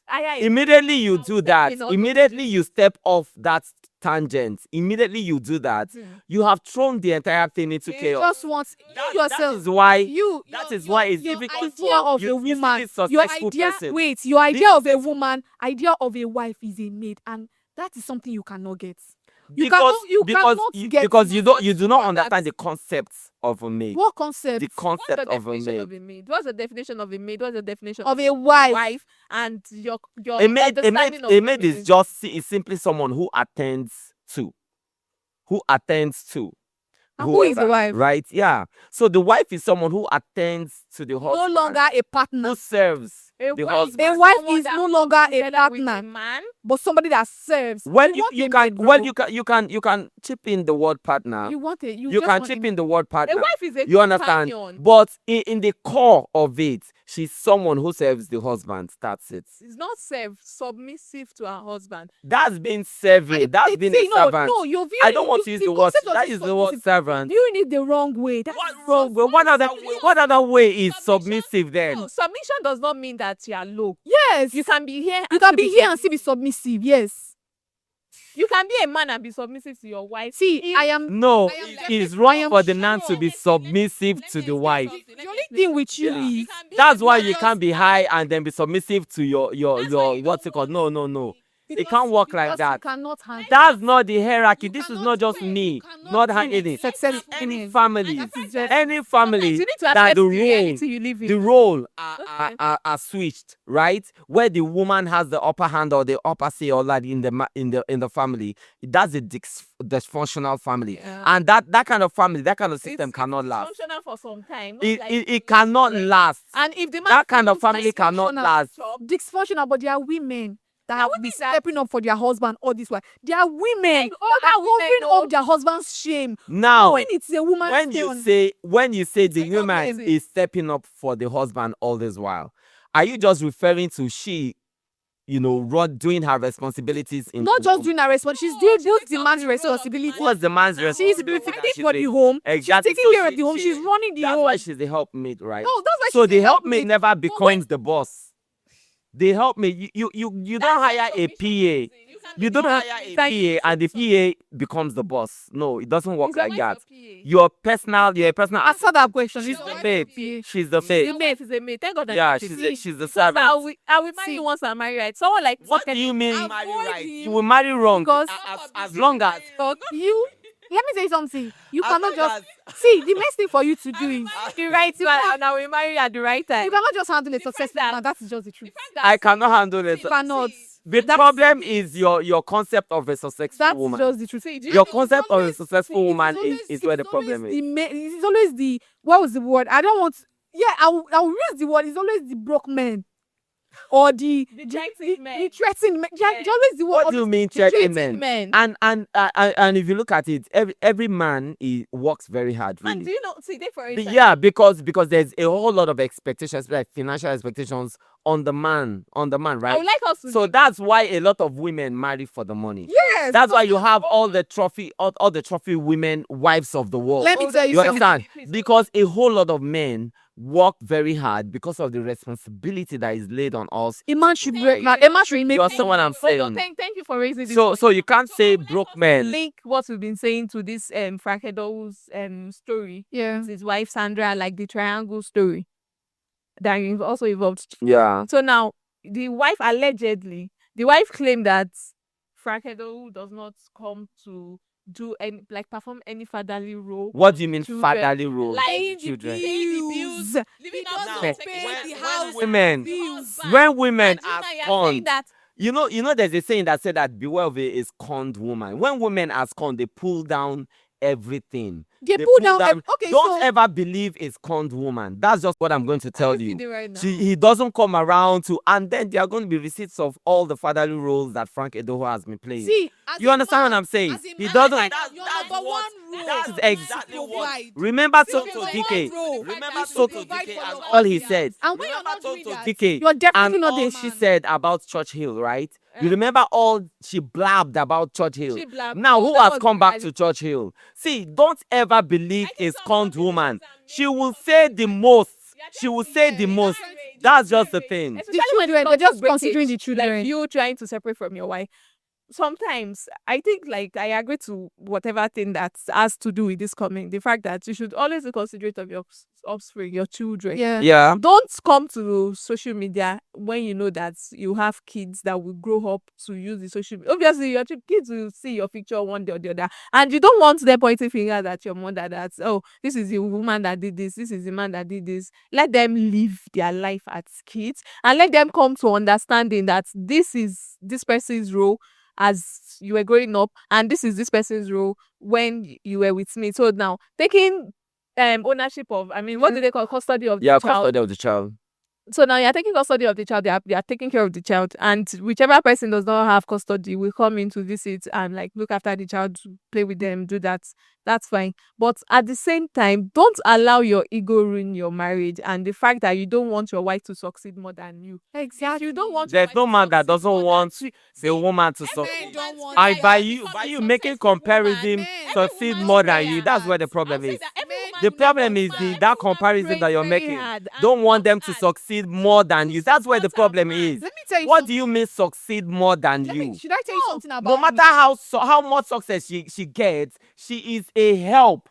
Speaker 3: Immediately you do that.
Speaker 2: in all
Speaker 3: Immediately you step off that tangent. Immediately you do that. You have thrown the entire thing into
Speaker 1: You
Speaker 3: chaos.
Speaker 1: just want
Speaker 3: That
Speaker 1: yourself.
Speaker 3: is why.
Speaker 1: You
Speaker 3: That is why it's
Speaker 1: your
Speaker 3: difficult
Speaker 1: idea of
Speaker 3: you
Speaker 1: a
Speaker 3: see
Speaker 1: woman.
Speaker 3: this
Speaker 1: Your
Speaker 3: successful
Speaker 1: idea.
Speaker 3: person.
Speaker 1: Wait, your idea of a woman, idea of a wife is a maid, and that is something you cannot get. You cannot get
Speaker 3: because you do not
Speaker 1: that.
Speaker 3: understand the concept of a maid.
Speaker 1: What concept
Speaker 3: The
Speaker 2: What's
Speaker 3: concept
Speaker 2: the
Speaker 3: of a
Speaker 2: definition
Speaker 3: maid.
Speaker 2: of a maid? What's the definition of a maid? What's the definition
Speaker 1: of a wife?
Speaker 2: wife and your
Speaker 3: A maid
Speaker 2: understanding of
Speaker 3: a maid is
Speaker 2: feminism?
Speaker 3: just is simply someone who attends to.
Speaker 1: And who is the
Speaker 3: whoever,
Speaker 1: wife?
Speaker 3: right? Yeah. So the wife is someone who attends to the
Speaker 1: No
Speaker 3: husband.
Speaker 1: longer a partner.
Speaker 3: Who serves
Speaker 2: A
Speaker 3: the
Speaker 2: wife-
Speaker 3: husband.
Speaker 1: A wife
Speaker 2: Someone
Speaker 1: is
Speaker 2: that
Speaker 1: no longer a
Speaker 2: together with a
Speaker 1: partner,
Speaker 2: man.
Speaker 1: but somebody that serves.
Speaker 3: Well,
Speaker 1: want
Speaker 3: you
Speaker 1: a
Speaker 3: can
Speaker 1: maid,
Speaker 3: well
Speaker 1: bro.
Speaker 3: you can chip in the word partner.
Speaker 1: You want it.
Speaker 3: You
Speaker 1: just
Speaker 3: can
Speaker 1: want
Speaker 3: chip
Speaker 1: a-
Speaker 3: in the word
Speaker 2: A
Speaker 3: partner.
Speaker 2: wife is a
Speaker 3: You understand?
Speaker 2: companion.
Speaker 3: But in the core of it, she's someone who serves the husband. That's it.
Speaker 2: She's not submissive to her husband.
Speaker 3: That's been serving. That's been a servant.
Speaker 1: No, your view.
Speaker 3: I don't want to use the word.
Speaker 1: concept of
Speaker 3: That is the word
Speaker 1: submissive.
Speaker 3: servant.
Speaker 1: You need the wrong way. That's
Speaker 3: What
Speaker 1: wrong.
Speaker 3: wrong? What other way is submissive then?
Speaker 2: No, submission does not mean that you are low.
Speaker 1: Yes,
Speaker 2: You can be here.
Speaker 1: you
Speaker 2: and
Speaker 1: can
Speaker 2: still
Speaker 1: be here and still be submissive. Yes.
Speaker 2: You can be a man and be submissive to your wife.
Speaker 1: See,
Speaker 2: If-
Speaker 1: I am.
Speaker 3: No,
Speaker 1: I am
Speaker 3: it
Speaker 1: like-
Speaker 3: is
Speaker 1: I
Speaker 3: wrong
Speaker 1: am
Speaker 3: for the man to be
Speaker 2: sure.
Speaker 3: submissive to the wife.
Speaker 1: The only thing with you
Speaker 3: Yeah.
Speaker 1: is
Speaker 3: That's why you can't be high and then be submissive to your what's it called? No. It can't work like
Speaker 1: because
Speaker 3: that.
Speaker 1: You cannot handle.
Speaker 3: That's not the hierarchy.
Speaker 1: You
Speaker 3: This is
Speaker 1: cannot
Speaker 3: not just
Speaker 1: win.
Speaker 3: me,
Speaker 1: You cannot
Speaker 3: not
Speaker 1: win.
Speaker 3: handling it.
Speaker 1: Success
Speaker 3: Any
Speaker 1: is-
Speaker 3: family,
Speaker 1: That is just-
Speaker 3: any family
Speaker 2: you need to
Speaker 3: that
Speaker 2: accept
Speaker 3: the
Speaker 2: the
Speaker 3: role,
Speaker 2: reality you live in.
Speaker 3: the role
Speaker 2: Okay.
Speaker 3: are switched, right? Where the woman has the upper hand or the upper say or like in the family. That's a dysfunctional family,
Speaker 2: Yeah.
Speaker 3: and that kind of family, that kind of system
Speaker 2: It's
Speaker 3: cannot last.
Speaker 2: functional for some time. not
Speaker 3: It,
Speaker 2: like-
Speaker 3: it cannot last.
Speaker 2: And if the man
Speaker 3: That kind of
Speaker 2: feels
Speaker 3: family cannot
Speaker 1: dysfunctional.
Speaker 3: last.
Speaker 1: Dysfunctional, but there are women that have been
Speaker 2: women that-
Speaker 1: stepping up for their husband all this while. There are women
Speaker 2: Like, all
Speaker 1: that are
Speaker 2: that women
Speaker 1: covering
Speaker 2: know.
Speaker 1: up their husband's shame.
Speaker 3: Now,
Speaker 1: When it's a woman,
Speaker 3: when you say the
Speaker 1: It's
Speaker 3: woman
Speaker 1: problem.
Speaker 3: is stepping up for the husband all this while, are you just referring to she, doing her responsibilities in
Speaker 1: not
Speaker 3: the
Speaker 1: just
Speaker 3: home?
Speaker 1: doing her responsibility, she's doing both the man's responsibility.
Speaker 3: What's the man's
Speaker 1: She's
Speaker 3: responsibility?
Speaker 1: fighting
Speaker 3: that
Speaker 1: for
Speaker 3: she's
Speaker 1: the
Speaker 3: a-
Speaker 1: home.
Speaker 3: Exactly.
Speaker 1: She's taking
Speaker 3: So
Speaker 1: care of the home. She's running the
Speaker 3: That's
Speaker 1: home.
Speaker 3: why she's the helpmate, right?
Speaker 1: No, that's why
Speaker 3: So
Speaker 1: she's
Speaker 3: the
Speaker 1: a
Speaker 3: helpmate never becomes the boss. The helpmate, you don't hire a PA. You don't hire a PA and the PA becomes the boss. No, it doesn't work like that. You're a personal.
Speaker 1: Answer that question.
Speaker 3: She's
Speaker 1: It's
Speaker 3: the
Speaker 1: not
Speaker 3: maid.
Speaker 1: PA.
Speaker 3: She's the
Speaker 2: She's
Speaker 3: maid.
Speaker 2: a maid. She's a maid. Thank God that
Speaker 3: Yeah,
Speaker 2: she's
Speaker 3: she's the
Speaker 2: I
Speaker 3: servant.
Speaker 2: will marry
Speaker 1: See,
Speaker 2: you once I'm married, right? Someone like
Speaker 3: What do you mean
Speaker 1: Avoid
Speaker 3: marry right?
Speaker 1: him
Speaker 3: You will marry wrong
Speaker 1: because-
Speaker 3: as long as
Speaker 1: you. Let me tell you something. You
Speaker 3: as
Speaker 1: cannot
Speaker 3: long
Speaker 1: just see the best thing for you to do is
Speaker 2: the right time, and I will marry you at the right time.
Speaker 1: you cannot just handle a successful
Speaker 2: that-
Speaker 1: man. That's just the truth.
Speaker 3: I cannot handle it.
Speaker 1: You cannot.
Speaker 3: The problem is your concept of a successful
Speaker 1: That's
Speaker 3: woman.
Speaker 1: just the truth.
Speaker 3: Your concept of a
Speaker 1: always-
Speaker 3: successful woman
Speaker 1: it's
Speaker 3: is where the
Speaker 1: it's always
Speaker 3: problem is.
Speaker 1: It's always the what was the word? I don't want. Yeah, I'll use the word. It's always the broke men. or the
Speaker 2: threatened men.
Speaker 1: the threatened men. They're always the one.
Speaker 3: What
Speaker 1: of
Speaker 3: do you
Speaker 1: the
Speaker 3: mean
Speaker 1: threatened
Speaker 3: threatening men?
Speaker 2: men.
Speaker 3: And if you look at it, every man works very hard.
Speaker 2: And
Speaker 3: Really.
Speaker 2: do you know? See, they for instance.
Speaker 3: Yeah, because there's a whole lot of expectations, like financial expectations on the man,
Speaker 2: I
Speaker 3: right?
Speaker 2: would like us to.
Speaker 3: So that's why a lot of women marry for the money.
Speaker 1: Yes.
Speaker 3: That's why you have all the trophy women, wives of the world.
Speaker 1: Let me tell you
Speaker 3: You
Speaker 1: something.
Speaker 3: understand? Because a whole lot of men work very hard because of the responsibility that is laid on us.
Speaker 1: A man should break. A man should make.
Speaker 3: You understand what I'm
Speaker 2: Hold on,
Speaker 3: saying?
Speaker 2: thank you for raising this.
Speaker 3: So
Speaker 2: point.
Speaker 3: you can't say broke men.
Speaker 2: Link what we've been saying to this Frank Edo's story.
Speaker 1: Yeah.
Speaker 2: His wife Sandra, like the triangle story that also involved.
Speaker 3: Yeah.
Speaker 2: So now the wife claimed that Frank Edo does not come to do any perform any fatherly role.
Speaker 3: What do you mean
Speaker 2: Children.
Speaker 3: fatherly role?
Speaker 2: Like
Speaker 1: Paying the
Speaker 3: children.
Speaker 1: bills.
Speaker 2: Living
Speaker 1: He
Speaker 2: out
Speaker 1: doesn't
Speaker 3: Now,
Speaker 1: pay the
Speaker 3: when
Speaker 1: house
Speaker 3: women-
Speaker 1: bills.
Speaker 3: When women
Speaker 2: And you
Speaker 3: are
Speaker 2: now you're saying
Speaker 3: scorned,
Speaker 2: that
Speaker 3: you know, there's a saying that said that beware of a scorned woman. When women are scorned, they pull down everything.
Speaker 1: They pull down. Okay,
Speaker 3: Don't
Speaker 1: so
Speaker 3: ever believe a scorned woman. That's just what I'm going to tell you.
Speaker 2: right now.
Speaker 3: He doesn't come around to, and then there are going to be receipts of all the fatherly roles that Frank Edoho has been playing.
Speaker 1: see, as
Speaker 3: You
Speaker 1: a
Speaker 3: understand
Speaker 1: man,
Speaker 3: what I'm saying?
Speaker 1: as a
Speaker 3: He
Speaker 1: man,
Speaker 3: doesn't.
Speaker 1: your number one role
Speaker 3: That's
Speaker 1: is to
Speaker 3: exactly what.
Speaker 1: provide.
Speaker 3: Remember
Speaker 1: Your
Speaker 3: Toto
Speaker 1: number
Speaker 3: DK.
Speaker 1: one role
Speaker 3: Remember
Speaker 1: is to
Speaker 3: Toto
Speaker 1: provide
Speaker 3: DK
Speaker 1: for
Speaker 3: and
Speaker 1: your
Speaker 3: all he
Speaker 1: audience.
Speaker 3: said.
Speaker 1: And when you're
Speaker 3: Remember
Speaker 1: not doing
Speaker 3: Toto
Speaker 1: that,
Speaker 3: DK
Speaker 1: you're definitely
Speaker 3: and
Speaker 1: not
Speaker 3: all
Speaker 1: a
Speaker 3: she
Speaker 1: man.
Speaker 3: said about Church Hill, right? You remember all she blabbed about Church Hill.
Speaker 2: She blabbed.
Speaker 3: Now,
Speaker 2: Oh,
Speaker 3: who
Speaker 2: that
Speaker 3: has
Speaker 2: was
Speaker 3: come back
Speaker 2: right.
Speaker 3: to Church Hill? See, don't ever believe
Speaker 2: I
Speaker 3: a
Speaker 2: think some
Speaker 3: scorned
Speaker 2: feminists
Speaker 3: woman.
Speaker 2: are
Speaker 3: She
Speaker 2: making
Speaker 3: will
Speaker 2: some
Speaker 3: say the most. She will say the
Speaker 1: yeah,
Speaker 3: most.
Speaker 1: that's right.
Speaker 3: That's just the thing.
Speaker 2: Especially
Speaker 1: The
Speaker 2: when it
Speaker 1: children,
Speaker 2: comes
Speaker 1: they're
Speaker 2: to
Speaker 1: just considering the
Speaker 2: breakage,
Speaker 1: children.
Speaker 2: like you trying to separate from your wife. Sometimes I think I agree to whatever thing that has to do with this comment. The fact that you should always be considerate of your offspring, your children.
Speaker 1: Yeah.
Speaker 3: Yeah.
Speaker 2: Don't come to social media when you know that you have kids that will grow up to use the social media. Obviously, your kids will see your picture one day or the other, and you don't want them pointing fingers at your mother that, oh, this is the woman that did this is the man that did this. Let them live their life as kids and let them come to understanding that this is this person's role as you were growing up, and this is this person's role when you were with me. So now taking ownership of, what do they call custody of the child?
Speaker 3: Custody of the child.
Speaker 2: So now you're taking custody of the child, they are taking care of the child, and whichever person does not have custody will come in to visit and look after the child, play with them, do that. That's fine. But at the same time, don't allow your ego ruin your marriage and the fact that you don't want your wife to succeed more than you.
Speaker 1: Exactly.
Speaker 2: You don't want your
Speaker 3: There's
Speaker 2: wife
Speaker 3: no
Speaker 2: to
Speaker 3: man that
Speaker 2: succeed
Speaker 3: doesn't
Speaker 2: more than
Speaker 3: want
Speaker 2: you.
Speaker 3: a woman to
Speaker 1: Men
Speaker 3: succeed.
Speaker 1: don't want
Speaker 3: I
Speaker 1: that.
Speaker 3: by
Speaker 2: Become
Speaker 3: you
Speaker 2: a
Speaker 3: making
Speaker 2: successful woman.
Speaker 3: comparison
Speaker 1: Men,
Speaker 3: succeed
Speaker 2: woman
Speaker 3: more
Speaker 2: will
Speaker 3: than
Speaker 2: pray
Speaker 3: you. That's
Speaker 2: hard.
Speaker 3: where the problem
Speaker 2: I'm saying
Speaker 3: is.
Speaker 2: that every
Speaker 1: Men
Speaker 2: woman
Speaker 3: The
Speaker 2: will
Speaker 3: problem
Speaker 2: not
Speaker 3: is
Speaker 2: work
Speaker 3: the
Speaker 2: hard.
Speaker 3: that
Speaker 2: Every woman
Speaker 3: comparison that
Speaker 2: prays
Speaker 3: you're
Speaker 2: very
Speaker 3: making.
Speaker 2: hard and
Speaker 3: Don't want
Speaker 2: works
Speaker 3: them to
Speaker 2: hard.
Speaker 3: succeed more than you. That's where the
Speaker 2: support her
Speaker 3: problem
Speaker 2: man.
Speaker 3: is.
Speaker 1: Let me tell you
Speaker 3: What
Speaker 1: something.
Speaker 3: do you mean succeed more than
Speaker 1: Let me-
Speaker 3: you?
Speaker 1: should I tell you
Speaker 2: No.
Speaker 1: something about
Speaker 3: No matter how much success she gets, she is a help.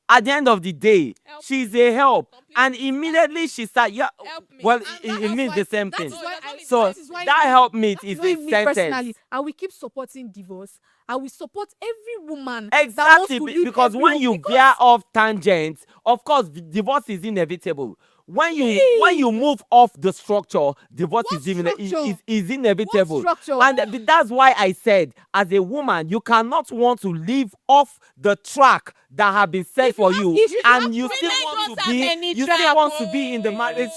Speaker 3: At the end of the day,
Speaker 2: Help.
Speaker 3: she's a help.
Speaker 2: Completely.
Speaker 3: And immediately she start,
Speaker 2: Help me.
Speaker 3: well,
Speaker 1: And
Speaker 3: it means the same
Speaker 1: that
Speaker 3: thing.
Speaker 1: is why
Speaker 2: No,
Speaker 1: I-
Speaker 3: So
Speaker 1: that is why
Speaker 3: that
Speaker 1: me-
Speaker 3: help meet
Speaker 1: that
Speaker 3: is
Speaker 1: why
Speaker 3: a
Speaker 1: me
Speaker 3: sentence.
Speaker 1: personally, I will keep supporting divorce. I will support every woman
Speaker 3: Exactly,
Speaker 1: that wants to live
Speaker 3: because
Speaker 1: every
Speaker 3: when
Speaker 1: home,
Speaker 3: you
Speaker 1: because
Speaker 3: veer off tangents, of course, divorce is inevitable. When you move off the structure, divorce
Speaker 1: What
Speaker 3: is even
Speaker 1: structure?
Speaker 3: is inevitable.
Speaker 1: What structure?
Speaker 3: And that's why I said, as a woman, you cannot want to live off the track that have been set for you,
Speaker 1: if you
Speaker 3: and
Speaker 1: have
Speaker 3: you still
Speaker 2: women
Speaker 3: want
Speaker 2: don't
Speaker 3: to
Speaker 2: have
Speaker 3: be
Speaker 2: any
Speaker 3: you still
Speaker 2: track,
Speaker 3: want to be in the marriage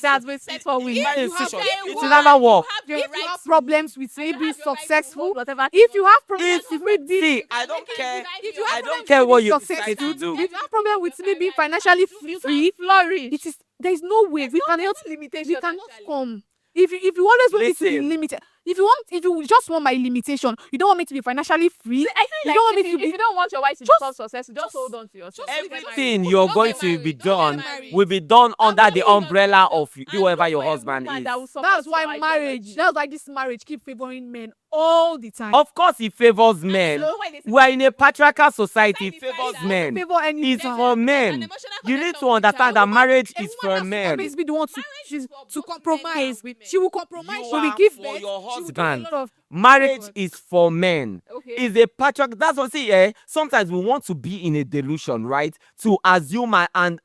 Speaker 2: That's been set for women.
Speaker 3: marriage
Speaker 1: you have
Speaker 3: situation.
Speaker 1: a
Speaker 3: It's
Speaker 1: woman,
Speaker 3: another work.
Speaker 1: if you
Speaker 2: right
Speaker 1: have problems with maybe
Speaker 2: have your right to
Speaker 1: successful,
Speaker 2: hold whatever
Speaker 1: if you have problems
Speaker 3: If
Speaker 1: with maybe
Speaker 3: see, I don't
Speaker 2: can
Speaker 3: care.
Speaker 2: deny
Speaker 1: if
Speaker 2: your
Speaker 1: you
Speaker 3: I
Speaker 1: have
Speaker 3: don't
Speaker 1: problems
Speaker 3: care
Speaker 1: with
Speaker 3: what
Speaker 1: being
Speaker 3: you
Speaker 1: successful,
Speaker 3: decide to do.
Speaker 1: if you have problem with maybe financially
Speaker 2: You
Speaker 1: free,
Speaker 2: flourish.
Speaker 1: it is there is no way we cannot
Speaker 2: limitation.
Speaker 1: we cannot come. If you always want me to be
Speaker 3: Listen.
Speaker 1: limited, if you just want my limitation, you don't want me to be financially free.
Speaker 2: I
Speaker 1: You
Speaker 2: feel
Speaker 1: don't want
Speaker 2: like
Speaker 1: me
Speaker 2: if
Speaker 1: to be.
Speaker 2: you don't want your wife to
Speaker 1: Just-
Speaker 2: become successful, just hold on to yourself.
Speaker 1: just
Speaker 3: Everything you're going to be done will be done under the
Speaker 2: don't
Speaker 3: umbrella of
Speaker 2: And
Speaker 3: whoever
Speaker 2: look
Speaker 3: your
Speaker 2: for a
Speaker 3: husband
Speaker 2: woman
Speaker 3: is.
Speaker 2: that will support
Speaker 1: That's why
Speaker 2: your
Speaker 1: marriage.
Speaker 2: ideology.
Speaker 1: That's why this marriage keep favoring men all the time.
Speaker 3: Of course, it favors men.
Speaker 2: So when they say-
Speaker 3: We're in a patriarchal society. It
Speaker 2: Say the
Speaker 3: favors
Speaker 2: fact that-
Speaker 3: men.
Speaker 1: favor any
Speaker 3: It's
Speaker 1: time.
Speaker 3: for
Speaker 2: an
Speaker 3: men.
Speaker 2: emotional
Speaker 3: You need
Speaker 2: connection
Speaker 3: to
Speaker 2: with the
Speaker 3: understand
Speaker 2: child.
Speaker 3: that marriage
Speaker 1: A
Speaker 3: is
Speaker 1: woman
Speaker 3: for
Speaker 1: has to
Speaker 3: men.
Speaker 1: always be the one to
Speaker 2: is for
Speaker 1: to
Speaker 2: both
Speaker 1: compromise.
Speaker 2: men and women.
Speaker 1: She will compromise.
Speaker 3: You
Speaker 1: She will
Speaker 3: are
Speaker 1: give
Speaker 3: for
Speaker 1: birth.
Speaker 3: your
Speaker 1: She will do a
Speaker 3: husband.
Speaker 1: lot of
Speaker 3: Marriage is for men.
Speaker 2: Okay.
Speaker 3: Is a patriarch. That's what see. Sometimes we want to be in a delusion, right? To assume and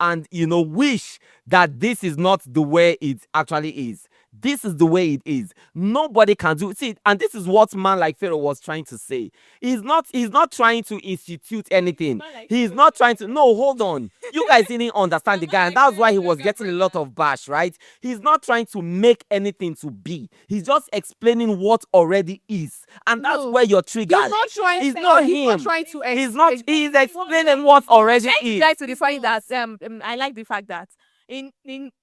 Speaker 3: wish that this is not the way it actually is. This is the way it is. Nobody can do it. See, and this is what man like Pharaoh was trying to say. He's not trying to institute anything. He's not trying to. No, hold on. You guys didn't understand the guy, and that's why he was getting a lot of bash, right? He's not trying to make anything to be. He's just explaining what already is, and that's where you're triggered.
Speaker 1: He's not trying.
Speaker 3: It's not
Speaker 1: He's
Speaker 3: him.
Speaker 1: not trying to.
Speaker 3: He's not. He's explaining what already is.
Speaker 2: Try to define that. I like the fact that in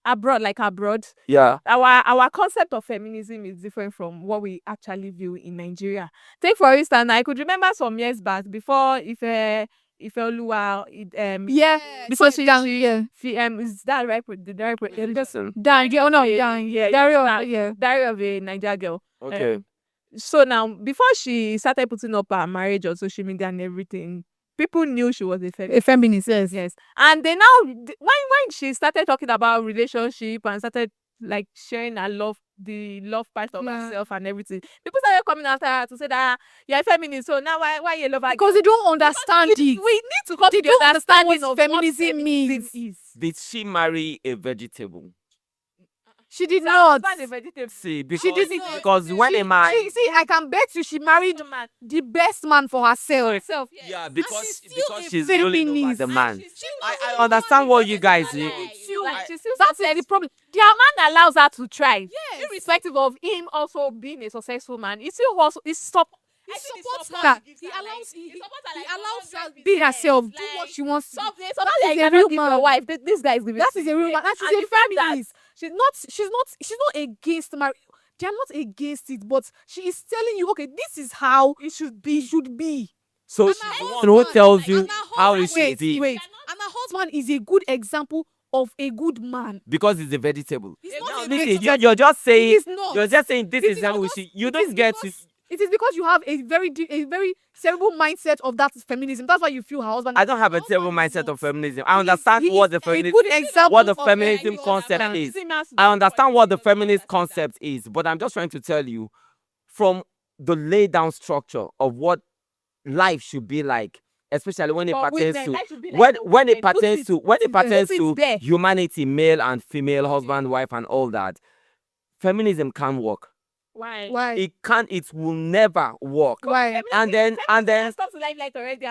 Speaker 2: abroad,
Speaker 3: Yeah.
Speaker 2: our concept of feminism is different from what we actually view in Nigeria. Take for instance, I could remember some years back before if Oluwa
Speaker 1: Because she
Speaker 2: is that right? The right
Speaker 3: Listen.
Speaker 1: Dan, yeah, oh no,
Speaker 2: yeah,
Speaker 1: yeah,
Speaker 2: diary of a Niger girl.
Speaker 3: Okay.
Speaker 2: So now, before she started putting up her marriage on social media and everything, people knew she was a feminist.
Speaker 1: a feminist, yes.
Speaker 2: Yes, and they now when she started talking about relationship and started like sharing her the love part of herself and everything, people started coming after her to say that you're a feminist. So now why you love her?
Speaker 1: Because they don't understand it.
Speaker 2: We need to come to the
Speaker 1: don't understand
Speaker 2: understanding
Speaker 1: what
Speaker 2: of
Speaker 1: feminism
Speaker 2: what
Speaker 1: means.
Speaker 2: feminism is.
Speaker 3: Did she marry a vegetable?
Speaker 1: She did not.
Speaker 3: See, because,
Speaker 1: She did not.
Speaker 3: because when a man,
Speaker 1: See, I can bet you she married the best man for herself.
Speaker 3: yeah, because
Speaker 1: still
Speaker 3: she's
Speaker 1: a
Speaker 3: ruling over
Speaker 1: feminist.
Speaker 3: the man. I understand what you guys do.
Speaker 2: That's the problem. Their man allows her to try, irrespective of him also being a successful man. He still also
Speaker 1: He supports her. He allows her be herself, do what she wants.
Speaker 2: That
Speaker 1: is
Speaker 2: is
Speaker 1: a
Speaker 2: a
Speaker 1: real
Speaker 2: real
Speaker 1: man.
Speaker 2: man. Wife. This guy is giving.
Speaker 1: That is a real man. And she's
Speaker 2: And
Speaker 1: a
Speaker 2: the fact that-
Speaker 1: feminist. She's not against marriage. They are not against it, but she is telling you, okay, this is how it should be.
Speaker 3: So
Speaker 1: And
Speaker 3: she's
Speaker 1: her
Speaker 3: the one
Speaker 1: husband,
Speaker 3: who tells you
Speaker 1: and her
Speaker 3: how it
Speaker 1: husband-
Speaker 3: should be
Speaker 1: Wait. And her husband is a good example of a good man.
Speaker 3: because he's a vegetable.
Speaker 1: He's not a
Speaker 3: Listen,
Speaker 1: vegetable.
Speaker 3: you're just saying.
Speaker 1: He's not.
Speaker 3: You're just saying this
Speaker 1: It
Speaker 3: is
Speaker 1: is
Speaker 3: how we
Speaker 1: because-
Speaker 3: should. You
Speaker 1: it
Speaker 3: don't
Speaker 1: is
Speaker 3: get to.
Speaker 1: because- It is because you have a very cerebral mindset of that feminism. That's why you feel her husband.
Speaker 3: I don't have a
Speaker 1: Her
Speaker 3: terrible
Speaker 1: husband is
Speaker 3: mindset
Speaker 1: not.
Speaker 3: of feminism. I understand
Speaker 1: He
Speaker 3: what
Speaker 1: is
Speaker 3: the
Speaker 1: a
Speaker 3: feminism,
Speaker 1: good example
Speaker 3: what the
Speaker 1: of a
Speaker 3: feminism
Speaker 1: good
Speaker 3: concept
Speaker 1: husband.
Speaker 3: is. I understand what the feminist concept is, but I'm just trying to tell you from the lay down structure of what life should be like, especially when it pertains to when it pertains to humanity, male and female, husband, wife, and all that. Feminism can't work.
Speaker 2: Why?
Speaker 3: It will never work.
Speaker 1: Why?
Speaker 3: And then
Speaker 2: Stop the limelight already.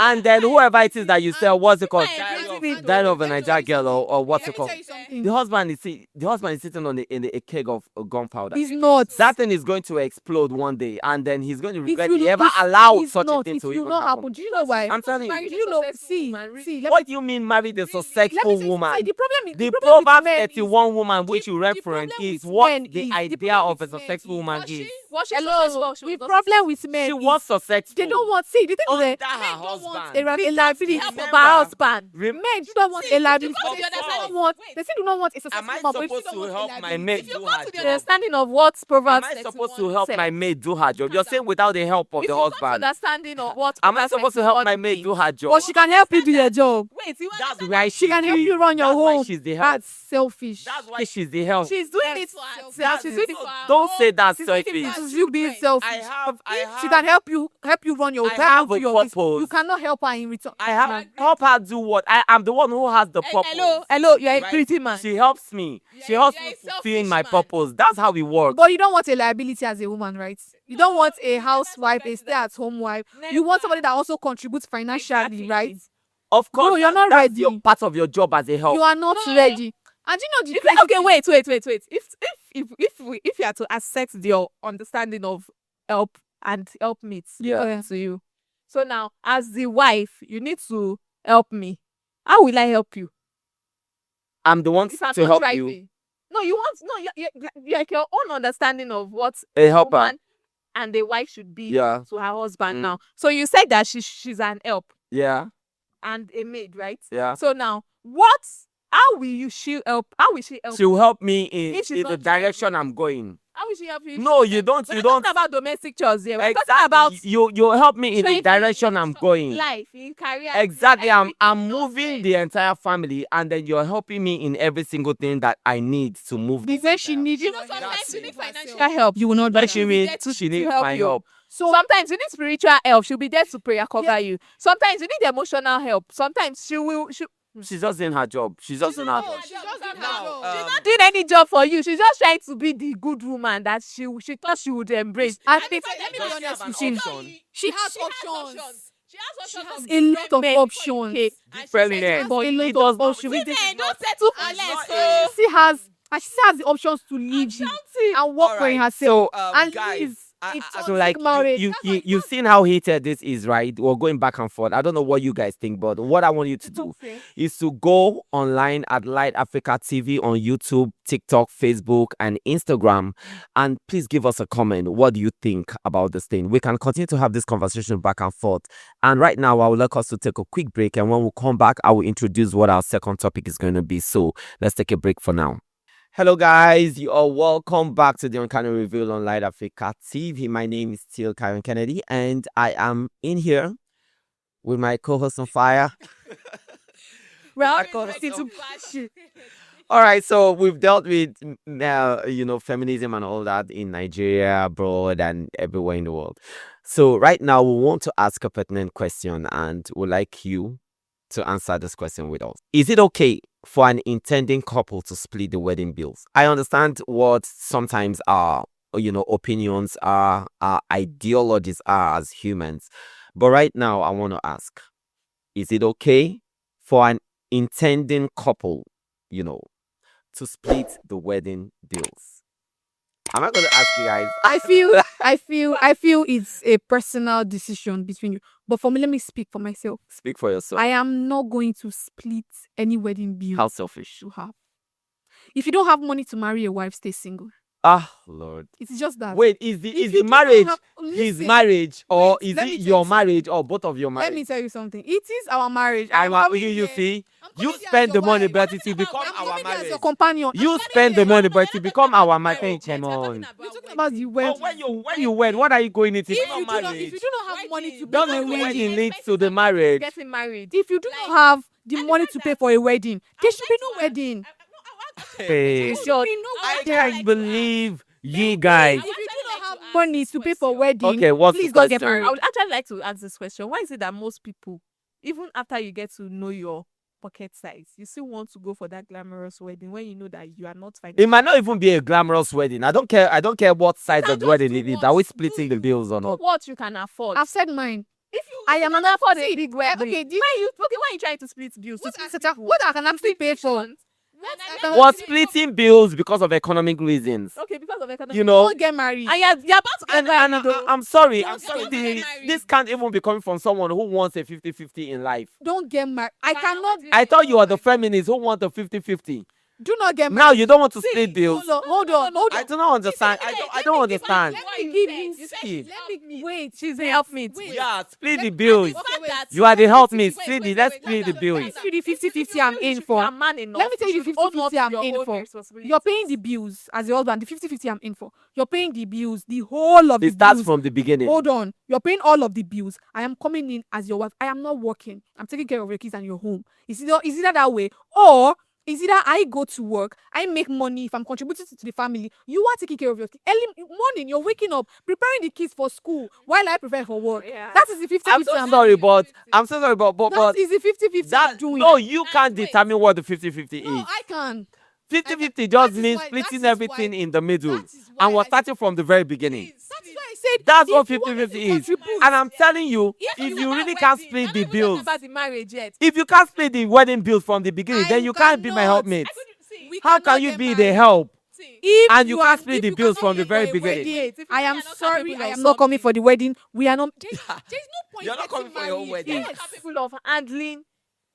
Speaker 3: and then whoever it is that you sell, what's it called?
Speaker 1: Why?
Speaker 3: Diary of a Niger girl, or what's it
Speaker 1: Let me
Speaker 3: called?
Speaker 1: tell you something.
Speaker 3: The husband is sitting on a keg of gunpowder.
Speaker 1: He's not.
Speaker 3: That thing is going to explode one day, and then he's going to regret
Speaker 1: will
Speaker 3: he ever
Speaker 1: not-
Speaker 3: allowed
Speaker 1: it's
Speaker 3: such a
Speaker 1: not.
Speaker 3: thing
Speaker 1: It
Speaker 3: to
Speaker 1: will
Speaker 3: even
Speaker 1: not
Speaker 3: happen.
Speaker 1: happen. Do you know why?
Speaker 3: I'm telling
Speaker 2: Married
Speaker 3: you.
Speaker 1: Do you know?
Speaker 2: successful
Speaker 1: See,
Speaker 2: woman,
Speaker 1: see. Let
Speaker 3: What do you mean married a
Speaker 1: me
Speaker 3: successful
Speaker 1: tell you
Speaker 3: woman?
Speaker 1: something. The problem is
Speaker 3: The
Speaker 1: problem with
Speaker 3: Proverbs
Speaker 1: men is-
Speaker 3: 31 woman which you
Speaker 1: the
Speaker 3: reference
Speaker 1: problem
Speaker 3: is
Speaker 1: with
Speaker 3: what
Speaker 1: men
Speaker 3: the
Speaker 1: is-
Speaker 3: idea
Speaker 1: problem
Speaker 3: of a
Speaker 1: with men
Speaker 3: successful
Speaker 1: is-
Speaker 3: woman
Speaker 1: what
Speaker 3: is.
Speaker 1: Hello, the problem with men.
Speaker 3: She
Speaker 1: is
Speaker 3: was successful.
Speaker 1: They don't want. See, the thing is,
Speaker 3: Under
Speaker 1: men
Speaker 3: her
Speaker 1: don't want
Speaker 3: husband.
Speaker 1: a liability
Speaker 2: help
Speaker 1: for
Speaker 2: of
Speaker 3: Remember-
Speaker 2: our husband.
Speaker 3: Rem-
Speaker 1: men. Do not want a liability.
Speaker 3: Of
Speaker 1: They still
Speaker 3: course.
Speaker 1: don't want. They still do not want a
Speaker 3: Am
Speaker 1: successful
Speaker 3: I
Speaker 1: woman. but
Speaker 3: supposed
Speaker 1: they
Speaker 3: to
Speaker 1: don't want
Speaker 3: help
Speaker 1: a
Speaker 3: my
Speaker 1: liability.
Speaker 3: mate
Speaker 1: If you
Speaker 3: do
Speaker 1: go
Speaker 3: her
Speaker 1: to the
Speaker 2: The
Speaker 3: job?
Speaker 2: understanding of what
Speaker 3: Am
Speaker 2: Proverbs
Speaker 3: I supposed
Speaker 2: 31
Speaker 3: to help
Speaker 2: says.
Speaker 3: my mate do her job? You're
Speaker 1: Calm
Speaker 3: saying without the help of
Speaker 2: If
Speaker 3: the
Speaker 2: you come to
Speaker 3: husband.
Speaker 2: understanding of what
Speaker 3: Am I
Speaker 2: Proverbs
Speaker 3: supposed to help
Speaker 2: 31
Speaker 3: my mate
Speaker 2: means.
Speaker 3: do her job?
Speaker 1: But she can help you do your job.
Speaker 2: Wait, you
Speaker 3: That's
Speaker 2: understand
Speaker 3: why
Speaker 1: She can help you run your
Speaker 3: that's why
Speaker 1: home.
Speaker 3: she's the help.
Speaker 1: That's selfish.
Speaker 3: That's why she's the help.
Speaker 2: she's doing it for herself.
Speaker 3: That's
Speaker 2: She's
Speaker 3: it.
Speaker 2: doing it for her
Speaker 3: Don't
Speaker 2: own-
Speaker 3: say that's
Speaker 2: she's doing it for
Speaker 3: selfish.
Speaker 2: her
Speaker 1: It is you being
Speaker 2: children.
Speaker 1: selfish.
Speaker 3: I
Speaker 1: She can help you run your
Speaker 3: I have a
Speaker 1: your business.
Speaker 3: purpose.
Speaker 1: You cannot help her in return.
Speaker 3: help her do what? I'm the one who has the purpose.
Speaker 2: Hello, you're a
Speaker 3: Right?
Speaker 2: pretty man.
Speaker 3: She helps me. She helps
Speaker 2: you're
Speaker 3: me
Speaker 2: a
Speaker 3: fulfilling
Speaker 2: selfish
Speaker 3: my
Speaker 2: man.
Speaker 3: purpose. That's how it works.
Speaker 1: But you don't want a liability as a woman, right? You don't want a housewife, a stay-at-home wife. You want somebody that also contributes financially,
Speaker 2: Exactly.
Speaker 1: right?
Speaker 3: Of course,
Speaker 1: Bro, you're not
Speaker 3: that's
Speaker 1: ready.
Speaker 3: your part of your job as a help.
Speaker 1: You are not ready. And you know the
Speaker 2: It's like, okay, wait. If you are to accept your understanding of help and help mates
Speaker 1: Yeah.
Speaker 2: to you, so now as the wife, you need to help me. How will I help you?
Speaker 3: I'm the one
Speaker 2: If I'm
Speaker 3: to
Speaker 2: not
Speaker 3: help
Speaker 2: driving.
Speaker 3: you.
Speaker 2: No, you want like your own understanding of what
Speaker 3: A helper.
Speaker 2: woman and a wife should be
Speaker 3: Yeah.
Speaker 2: to her husband
Speaker 3: Mm.
Speaker 2: now. So you said that she's an help
Speaker 3: Yeah.
Speaker 2: and a maid, right?
Speaker 3: Yeah.
Speaker 2: So now how will she help? How will she help?
Speaker 3: She'll help me in,
Speaker 2: If she's
Speaker 3: in the
Speaker 2: not
Speaker 3: direction I'm going.
Speaker 2: How will she help you?
Speaker 3: No, you don't.
Speaker 2: We're
Speaker 3: You
Speaker 2: not
Speaker 3: don't.
Speaker 2: talking about domestic chores here. We're
Speaker 3: Exactly.
Speaker 2: talking about
Speaker 3: You help me in the
Speaker 2: training,
Speaker 3: direction I'm going.
Speaker 2: life, in career.
Speaker 3: Exactly. I'm
Speaker 2: everything.
Speaker 3: moving the entire family, and then you're helping me in every single thing that I need to move.
Speaker 1: the way she needs
Speaker 2: You
Speaker 1: you.
Speaker 2: know, sometimes you need financial
Speaker 1: That
Speaker 2: help.
Speaker 1: you will not.
Speaker 3: Like she means
Speaker 2: there to-
Speaker 3: she
Speaker 2: to
Speaker 3: needs
Speaker 2: help
Speaker 3: my
Speaker 2: you.
Speaker 3: help.
Speaker 1: So
Speaker 2: Sometimes you need spiritual help. She'll be there to prayer cover you. Sometimes you need emotional help. Sometimes
Speaker 3: She's just doing her job. She's just doing her job.
Speaker 1: She's just doing her
Speaker 3: Now,
Speaker 1: job.
Speaker 2: She's not doing any job for you. She's just trying to be the good woman that she thought she would embrace.
Speaker 1: I
Speaker 2: And
Speaker 1: think,
Speaker 2: if I-
Speaker 1: let me
Speaker 3: Does
Speaker 1: be
Speaker 3: she have
Speaker 1: honest
Speaker 3: an
Speaker 1: with you.
Speaker 3: option?
Speaker 1: She has
Speaker 2: She has
Speaker 1: options.
Speaker 2: options. She has
Speaker 1: She
Speaker 2: options
Speaker 1: has
Speaker 2: of
Speaker 1: a lot of
Speaker 2: men before you
Speaker 1: options.
Speaker 2: came. And she
Speaker 3: Differently,
Speaker 2: said,
Speaker 3: then.
Speaker 1: But
Speaker 2: but
Speaker 1: a
Speaker 3: It
Speaker 1: lot
Speaker 3: does
Speaker 1: of
Speaker 3: not-
Speaker 1: options.
Speaker 2: women
Speaker 3: This is
Speaker 2: don't
Speaker 3: not-
Speaker 2: settle for
Speaker 3: it's
Speaker 2: less.
Speaker 3: not
Speaker 2: So
Speaker 3: a-
Speaker 1: She has, and she still has the options to leave you
Speaker 2: shouting.
Speaker 1: and work for
Speaker 3: Alright,
Speaker 1: herself.
Speaker 3: so,
Speaker 1: And
Speaker 3: guys,
Speaker 1: leave
Speaker 3: I-
Speaker 1: a
Speaker 3: so
Speaker 1: toxic
Speaker 3: like
Speaker 1: marriage.
Speaker 3: you
Speaker 1: That's why
Speaker 3: you've seen how heated this is, right? We're going back and forth. I don't know what you guys think, but what I want you to do is to go online at Light Africa TV on YouTube, TikTok, Facebook, and Instagram, and please give us a comment. What do you think about this thing? We can continue to have this conversation back and forth. And right now, I would like us to take a quick break, and when we come back, I will introduce what our second topic is going to be. So let's take a break for now. Hello guys, you are welcome back to the Uncanny Review on Light Africa TV. My name is still Karen Kennedy, and I am in here with my co-host on fire.
Speaker 1: Well,
Speaker 3: I call
Speaker 1: ready
Speaker 3: it
Speaker 1: to
Speaker 3: All right, so we've dealt with feminism and all that in Nigeria, abroad, and everywhere in the world. So right now we want to ask a pertinent question, and we'd like you to answer this question with us. Is it okay for an intending couple to split the wedding bills? I understand what sometimes our opinions are, our ideologies are as humans, but right now I want to ask: is it okay for an intending couple, to split the wedding bills? I'm not going to ask you guys.
Speaker 1: I feel it's a personal decision between you. But for me, let me speak for myself.
Speaker 3: Speak for yourself.
Speaker 1: I am not going to split any wedding bill
Speaker 3: How selfish.
Speaker 1: you have. If you don't have money to marry a wife, stay single.
Speaker 3: Ah, Lord.
Speaker 1: It's just that.
Speaker 3: Wait, is the
Speaker 1: If you do not
Speaker 3: marriage
Speaker 1: have-
Speaker 3: his
Speaker 1: listen,
Speaker 3: marriage, or
Speaker 1: wait,
Speaker 3: is
Speaker 1: let me
Speaker 3: it
Speaker 1: tell
Speaker 3: your
Speaker 1: you something.
Speaker 3: marriage, or both of your marriage?
Speaker 1: Let me tell you something. It is our marriage.
Speaker 3: I'm
Speaker 1: I'm coming
Speaker 3: you
Speaker 1: here.
Speaker 3: see,
Speaker 1: I'm
Speaker 3: you
Speaker 1: coming here as
Speaker 3: spend the
Speaker 1: your
Speaker 3: money,
Speaker 1: wife.
Speaker 3: but it will become
Speaker 1: I'm
Speaker 3: our
Speaker 1: coming here as
Speaker 3: marriage.
Speaker 1: your companion.
Speaker 3: You
Speaker 1: I'm
Speaker 3: spend the money, but it will become our marriage. Come on.
Speaker 1: We're talking about the
Speaker 3: Oh,
Speaker 1: wedding.
Speaker 3: when you wed, what are you going into?
Speaker 1: If
Speaker 3: It's
Speaker 1: you
Speaker 3: not
Speaker 1: do not, if
Speaker 3: marriage.
Speaker 1: you do not have money to pay
Speaker 3: Don't
Speaker 1: for a
Speaker 3: the wedding
Speaker 1: wedding,
Speaker 3: leads to the marriage.
Speaker 2: Getting married.
Speaker 1: if you do
Speaker 2: Like,
Speaker 1: not have the
Speaker 2: and the
Speaker 1: money
Speaker 2: fact
Speaker 1: to
Speaker 2: that
Speaker 1: pay for a wedding, there should be
Speaker 2: like
Speaker 1: no
Speaker 2: to
Speaker 1: wedding.
Speaker 3: Hey,
Speaker 1: There should be no
Speaker 3: I
Speaker 1: wedding.
Speaker 3: can't believe you guys.
Speaker 1: If you do not
Speaker 2: like
Speaker 1: have
Speaker 2: to ask
Speaker 1: money
Speaker 2: this
Speaker 1: to pay for
Speaker 2: question.
Speaker 1: wedding,
Speaker 3: Okay, what's
Speaker 1: please
Speaker 3: the
Speaker 1: don't get
Speaker 3: question?
Speaker 1: married.
Speaker 2: I would actually like to ask this question. Why is it that most people, even after you get to know your pocket size, you still want to go for that glamorous wedding when you know that you are not finding
Speaker 3: It might not even be a glamorous wedding. I don't care. I don't care what size
Speaker 2: can
Speaker 3: of the
Speaker 2: just
Speaker 3: wedding
Speaker 2: do
Speaker 3: it is.
Speaker 2: what
Speaker 3: Are we
Speaker 2: do
Speaker 3: splitting the
Speaker 2: you-
Speaker 3: bills or not?
Speaker 2: what you can afford?
Speaker 1: I've said mine.
Speaker 2: If you
Speaker 1: I am
Speaker 2: can
Speaker 1: an
Speaker 2: afford a
Speaker 1: see,
Speaker 2: big wedding,
Speaker 1: okay,
Speaker 2: why are you trying to split bills?
Speaker 1: What
Speaker 2: To
Speaker 1: I
Speaker 2: split
Speaker 1: said,
Speaker 2: people?
Speaker 1: what I can actually pay for?
Speaker 2: And I
Speaker 1: can-
Speaker 2: never
Speaker 3: Was
Speaker 2: say-
Speaker 3: splitting bills because of economic reasons.
Speaker 2: Okay, because of economic.
Speaker 3: You know,
Speaker 1: Don't get married.
Speaker 2: And you're about to get
Speaker 3: and
Speaker 2: married. though.
Speaker 3: I'm sorry.
Speaker 2: Don't
Speaker 3: I'm sorry.
Speaker 2: get married.
Speaker 3: This can't even be coming from someone who wants a 50-50 in life.
Speaker 1: Don't get married. I
Speaker 2: Why
Speaker 1: cannot.
Speaker 2: not?
Speaker 3: I thought you were the feminist who want a 50-50.
Speaker 1: Do not get married.
Speaker 3: Now you don't want to
Speaker 2: See,
Speaker 3: split bills.
Speaker 1: Hold on.
Speaker 3: I do not understand. I don't understand.
Speaker 1: Let me give you.
Speaker 3: See.
Speaker 1: Let me wait.
Speaker 2: She's a helpmate.
Speaker 1: Wait.
Speaker 3: Yeah, split the
Speaker 1: Let-
Speaker 3: bills.
Speaker 2: The fact that-
Speaker 3: You are the helpmate.
Speaker 2: Wait,
Speaker 3: Split
Speaker 2: wait,
Speaker 3: it. Let's
Speaker 2: wait,
Speaker 3: split the
Speaker 2: wait,
Speaker 3: bills.
Speaker 2: wait,
Speaker 1: If you the
Speaker 2: If you
Speaker 1: 50-50 I'm
Speaker 2: feel
Speaker 1: in
Speaker 2: you
Speaker 1: for.
Speaker 2: are man enough,
Speaker 1: Let me tell you the
Speaker 2: should own up
Speaker 1: 50-50 I'm
Speaker 2: to your
Speaker 1: in
Speaker 2: own
Speaker 1: for.
Speaker 2: responsibilities.
Speaker 1: You're paying the bills as the husband. The 50-50 I'm in for. You're paying the bills. The whole of the
Speaker 3: It starts
Speaker 1: bills.
Speaker 3: from the beginning.
Speaker 1: Hold on. You're paying all of the bills. I am coming in as your wife. I am not working. I'm taking care of your kids and your home. Is either that way, or is either I go to work, I make money if I'm contributing to the family. You are taking care of your kids. Early morning, you're waking up, preparing the kids for school while I prepare for work.
Speaker 2: Yeah.
Speaker 1: That is the 50-50
Speaker 3: I'm so sorry, but
Speaker 1: That is the 50-50
Speaker 3: that
Speaker 1: I'm doing.
Speaker 3: no, you can't
Speaker 2: wait.
Speaker 3: determine what the 50-50
Speaker 1: No,
Speaker 3: is.
Speaker 1: I can.
Speaker 3: 50-50
Speaker 1: that
Speaker 3: just
Speaker 1: is
Speaker 3: means
Speaker 1: why- that
Speaker 3: splitting
Speaker 1: is
Speaker 3: everything
Speaker 1: why-
Speaker 3: in the middle,
Speaker 1: that is why
Speaker 3: and we're
Speaker 1: I
Speaker 3: starting from the very beginning.
Speaker 1: That is why I said
Speaker 3: That's what
Speaker 1: if you want me to
Speaker 3: 50-50 is.
Speaker 1: contribute-
Speaker 3: And I'm telling you,
Speaker 2: If
Speaker 3: if
Speaker 2: you
Speaker 3: you
Speaker 2: want
Speaker 3: really
Speaker 2: a
Speaker 3: can't
Speaker 2: wedding,
Speaker 3: split
Speaker 2: I'm
Speaker 3: the
Speaker 2: not even talking
Speaker 3: bills,
Speaker 2: about the marriage yet.
Speaker 3: if you can't split the wedding bills from the beginning,
Speaker 1: I
Speaker 3: then you can't be my
Speaker 1: cannot.
Speaker 3: helpmate.
Speaker 1: we
Speaker 3: How
Speaker 1: cannot
Speaker 3: can you
Speaker 1: get
Speaker 3: be the
Speaker 1: married.
Speaker 3: help?
Speaker 1: If
Speaker 3: And you can't
Speaker 1: are-
Speaker 3: split
Speaker 1: if
Speaker 3: the
Speaker 1: you
Speaker 3: bills
Speaker 1: cannot
Speaker 3: from the
Speaker 1: pay
Speaker 3: very
Speaker 1: for a
Speaker 3: beginning?
Speaker 1: wedding,
Speaker 2: If you
Speaker 1: I
Speaker 2: think
Speaker 1: am
Speaker 2: you're not
Speaker 1: sorry.
Speaker 2: capable
Speaker 1: I
Speaker 2: of
Speaker 1: am not coming
Speaker 2: something.
Speaker 1: for the wedding. We are not. There's no point.
Speaker 3: You're not
Speaker 1: getting
Speaker 3: coming for your
Speaker 1: married.
Speaker 3: wedding.
Speaker 1: Yes.
Speaker 2: You're not capable of handling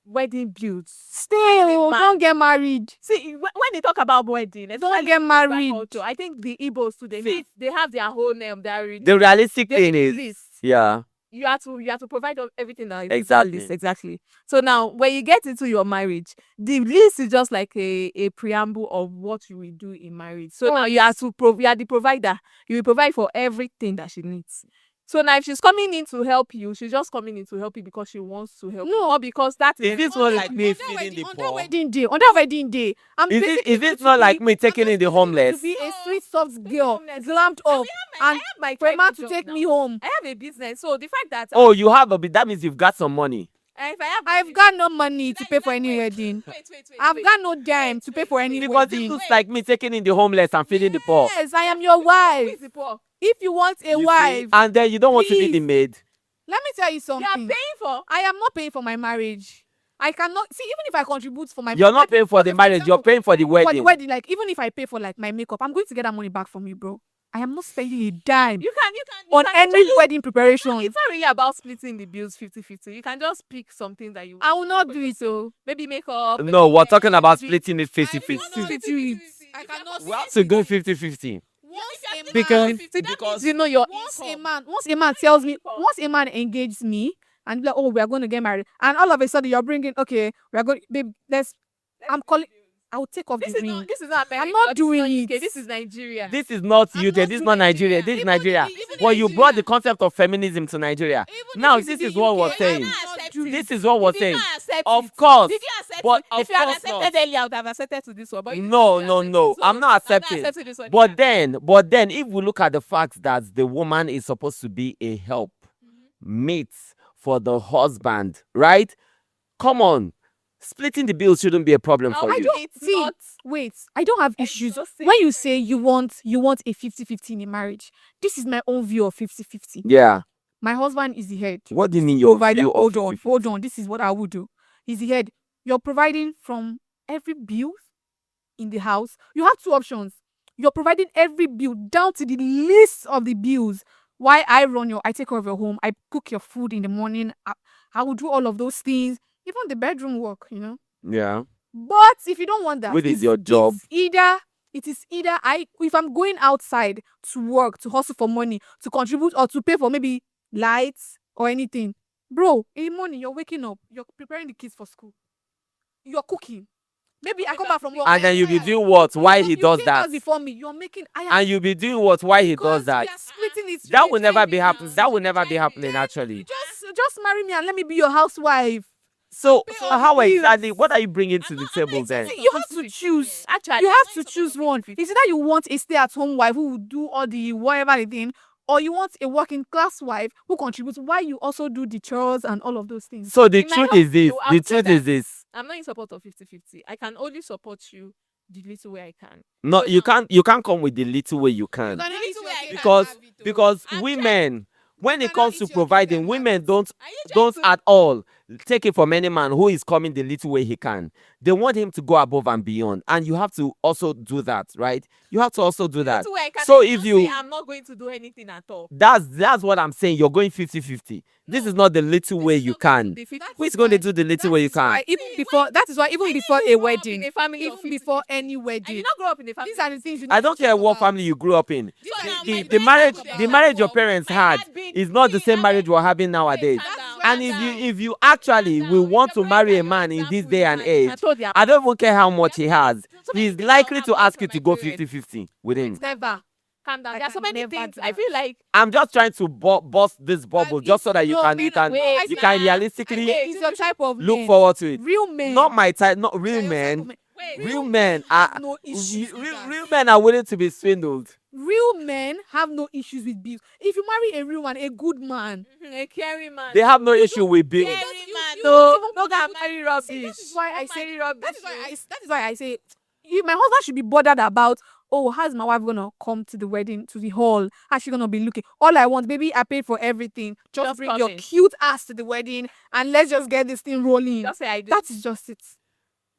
Speaker 2: wedding bills.
Speaker 1: Still,
Speaker 2: man.
Speaker 1: don't get married.
Speaker 2: See, when they talk about wedding, especially
Speaker 1: get
Speaker 2: in Yoruba
Speaker 1: married.
Speaker 2: culture, I think the Igbos too, they have their whole name.
Speaker 3: The realistic thing is,
Speaker 2: list.
Speaker 3: yeah,
Speaker 2: You have to provide everything that is
Speaker 3: Exactly.
Speaker 2: in the list. Exactly. So now, when you get into your marriage, the list is just like a preamble of what you will do in marriage. So now you have to you are the provider. You will provide for everything that she needs. So now, if she's coming in to help you, she's just coming in to help you because she wants to help you, or because that
Speaker 3: is this not like me
Speaker 1: On
Speaker 3: feeding the
Speaker 1: that
Speaker 3: poor?
Speaker 1: wedding day, on that wedding day, I'm
Speaker 3: Is
Speaker 1: basically
Speaker 3: it
Speaker 1: going to
Speaker 3: not like
Speaker 1: be-
Speaker 3: me taking in the
Speaker 1: to
Speaker 3: homeless?
Speaker 1: be a sweet soft girl,
Speaker 2: homeless.
Speaker 1: glammed up,
Speaker 2: I
Speaker 1: and
Speaker 2: have my
Speaker 1: for a man
Speaker 2: private
Speaker 1: to
Speaker 2: job
Speaker 1: take
Speaker 2: now.
Speaker 1: me home.
Speaker 2: I have a business, so the fact that
Speaker 3: Oh, you have a bit. That means you've got some money.
Speaker 2: If I have
Speaker 1: I've got no money to pay for any wedding. I've got no dime to pay for any
Speaker 3: Because it
Speaker 1: wedding.
Speaker 3: looks like me taking in the homeless and feeding the poor.
Speaker 1: Yes, I am your wife.
Speaker 2: the poor.
Speaker 1: If you want a
Speaker 3: You see?
Speaker 1: wife,
Speaker 3: And then you don't want to be the
Speaker 1: please.
Speaker 3: maid.
Speaker 1: let me tell you
Speaker 2: You are
Speaker 1: something.
Speaker 2: paying for.
Speaker 1: I am not paying for my marriage. I cannot see, even if I contribute for my
Speaker 3: You're not paying for the
Speaker 1: okay,
Speaker 3: marriage, you're
Speaker 1: example,
Speaker 3: paying for the
Speaker 1: for
Speaker 3: wedding.
Speaker 1: the wedding, like even if I pay for like my makeup, I'm going to get that money back from you, bro. I am not spending a dime
Speaker 2: You can
Speaker 1: on any
Speaker 2: actually-
Speaker 1: wedding preparation.
Speaker 2: It's not really about splitting the bills 50-50. You can just pick something that you
Speaker 1: I will not do it. So
Speaker 2: maybe makeup.
Speaker 3: No, we're talking about
Speaker 2: maybe-
Speaker 3: splitting it 50-50.
Speaker 1: I cannot.
Speaker 3: We have to go 50-50.
Speaker 1: Because
Speaker 3: Because
Speaker 2: you know your
Speaker 1: once
Speaker 2: income.
Speaker 1: a man tells me, once a man engages me and be like, oh, we are going to get married, and all of a sudden you're bringing, okay, we are going, babe, I'm calling, I will take off
Speaker 2: This
Speaker 1: the
Speaker 2: is
Speaker 1: ring.
Speaker 2: not. This is not America.
Speaker 1: I'm not
Speaker 2: This is
Speaker 1: doing
Speaker 2: UK.
Speaker 1: it.
Speaker 2: This is Nigeria.
Speaker 3: this is not
Speaker 1: I'm
Speaker 3: UK,
Speaker 1: not
Speaker 3: this is
Speaker 1: doing
Speaker 3: not Nigeria,
Speaker 1: Nigeria.
Speaker 3: this is
Speaker 1: Even
Speaker 3: Nigeria.
Speaker 1: even
Speaker 3: But you brought the
Speaker 1: Nigeria.
Speaker 3: concept of feminism to Nigeria. Now,
Speaker 1: if
Speaker 3: this
Speaker 1: it's
Speaker 3: is
Speaker 1: the
Speaker 3: what we're
Speaker 1: UK,
Speaker 3: saying.
Speaker 1: I'm not doing
Speaker 3: This
Speaker 1: it.
Speaker 3: is what we're
Speaker 2: Did you
Speaker 3: saying.
Speaker 2: not accept
Speaker 3: Of
Speaker 2: it?
Speaker 3: course.
Speaker 2: Did you accept
Speaker 3: But
Speaker 2: it?
Speaker 3: of
Speaker 2: If you had
Speaker 3: course
Speaker 2: accepted
Speaker 3: not.
Speaker 2: earlier, I would have accepted to this one. But you
Speaker 3: No,
Speaker 2: didn't
Speaker 3: no,
Speaker 2: accept
Speaker 3: no.
Speaker 2: this
Speaker 3: I'm
Speaker 2: one.
Speaker 3: not accepting.
Speaker 2: accepting this one.
Speaker 3: But then, if we look at the fact that the woman is supposed to be a help, mate for the husband, right? Come on. Splitting the bills shouldn't be a problem for
Speaker 2: I
Speaker 3: you.
Speaker 2: don't
Speaker 1: See,
Speaker 2: not
Speaker 1: wait, I don't have issues.
Speaker 2: exhausting.
Speaker 1: When you say you want a 50-50 in a marriage, this is my own view of 50-50.
Speaker 3: Yeah.
Speaker 1: My husband is the head.
Speaker 3: What do you mean your
Speaker 1: Provider,
Speaker 3: view of
Speaker 1: hold on,
Speaker 3: 50-50?
Speaker 1: hold on. This is what I would do. He's the head. You're providing from every bill in the house. You have two options. You're providing every bill down to the list of the bills. Why I take care of your home. I cook your food in the morning. I will do all of those things. Even the bedroom work,
Speaker 3: Yeah.
Speaker 1: But if you don't want that,
Speaker 3: Which is your job?
Speaker 1: It is either if I'm going outside to work, to hustle for money, to contribute or to pay for maybe lights or anything. Bro, in the morning you're waking up, you're preparing the kids for school. You're cooking. Maybe I come back from work.
Speaker 3: And then you'll be doing what? Why he
Speaker 1: You
Speaker 3: does
Speaker 1: came
Speaker 3: that?
Speaker 1: out before me. You're making
Speaker 3: And you'll be doing what? Why he does
Speaker 1: because
Speaker 3: that?
Speaker 1: we are splitting it.
Speaker 3: That will never be happening. That will never be happening, actually.
Speaker 1: Just marry me and let me be your housewife.
Speaker 3: So
Speaker 1: all
Speaker 3: how
Speaker 1: the bills.
Speaker 3: exactly? What are you bringing to the table then?
Speaker 1: See, you have to choose.
Speaker 2: Actually,
Speaker 1: You have to choose one. Is either you want a stay-at-home wife who will do all the whatever the thing, or you want a working class wife who contributes while you also do the chores and all of those things.
Speaker 3: So the
Speaker 2: In my
Speaker 3: truth
Speaker 2: own
Speaker 3: is this.
Speaker 2: view, I
Speaker 3: The
Speaker 2: would say
Speaker 3: truth
Speaker 2: that-
Speaker 3: is this.
Speaker 2: I'm not in support of 50-50. I can only support you the little way I can.
Speaker 3: No, you can't come with the little way you can. Because women, when it
Speaker 1: cannot
Speaker 3: comes
Speaker 1: eat
Speaker 3: to
Speaker 1: your
Speaker 3: providing,
Speaker 1: cake and
Speaker 3: women
Speaker 1: have
Speaker 3: don't at all take it from any man who is coming the little way he can. They want him to go above and beyond, and you have to also do that, right? You have to also do that.
Speaker 2: Little way I can.
Speaker 3: So
Speaker 2: I
Speaker 3: if
Speaker 2: don't
Speaker 3: you-
Speaker 2: say I'm not going to do anything at all.
Speaker 3: That's what I'm saying. You're going 50-50. This is not the little way you can.
Speaker 2: The 50
Speaker 3: Who is going to do the little way you can?
Speaker 1: That is why even before a
Speaker 2: grow up
Speaker 1: wedding,
Speaker 2: in a family of
Speaker 1: even before
Speaker 2: 50-50.
Speaker 1: any
Speaker 2: I
Speaker 1: wedding,
Speaker 2: did not grow up in a family.
Speaker 1: these are the things you need
Speaker 3: I don't
Speaker 1: to
Speaker 3: care
Speaker 1: talk
Speaker 3: what
Speaker 1: about.
Speaker 3: family you grew up in.
Speaker 2: These are my
Speaker 3: The
Speaker 2: parents
Speaker 3: marriage
Speaker 2: grew
Speaker 3: the
Speaker 2: up.
Speaker 3: marriage your parents
Speaker 2: My
Speaker 3: had
Speaker 2: dad being-
Speaker 3: is not the
Speaker 2: See,
Speaker 3: same
Speaker 2: I
Speaker 3: marriage
Speaker 2: don't-
Speaker 3: we're having nowadays.
Speaker 2: Calm down,
Speaker 3: And
Speaker 2: calm down.
Speaker 3: if you actually will want to marry a man in this day and age, I don't even care how much he has. He's likely to ask you to go 50-50 with him.
Speaker 1: Never.
Speaker 2: Calm down.
Speaker 1: I
Speaker 2: There are so
Speaker 1: can
Speaker 2: many
Speaker 1: never
Speaker 2: things.
Speaker 1: do
Speaker 2: I
Speaker 1: that.
Speaker 2: feel like
Speaker 3: I'm just trying to bust this bubble just so that you can realistically
Speaker 1: It's your type of
Speaker 3: look
Speaker 1: men.
Speaker 3: forward to it.
Speaker 1: Real men.
Speaker 3: Not my type, not real
Speaker 1: They're your type of
Speaker 3: men.
Speaker 2: wait,
Speaker 3: Real men are
Speaker 1: no issues with that.
Speaker 3: real men are willing to be swindled.
Speaker 1: Real men have no issues with bills. If you marry a real man, a good man,
Speaker 2: a caring man.
Speaker 3: They have no issue with bills.
Speaker 2: Caring
Speaker 1: you-
Speaker 2: man.
Speaker 1: you
Speaker 2: No,
Speaker 1: don't even
Speaker 2: no, can
Speaker 1: put-
Speaker 2: marry
Speaker 1: See,
Speaker 2: rubbish.
Speaker 1: that is why I
Speaker 2: Don't
Speaker 1: say
Speaker 2: marry rubbish.
Speaker 1: that is why I say my husband should be bothered about, oh, how's my wife gonna come to the wedding, to the hall? How's she gonna be looking? All I want, baby, I paid for everything. Just bring
Speaker 2: come
Speaker 1: your
Speaker 2: in.
Speaker 1: cute ass to the wedding and let's just get this thing rolling.
Speaker 2: Just say I do.
Speaker 1: That is just it.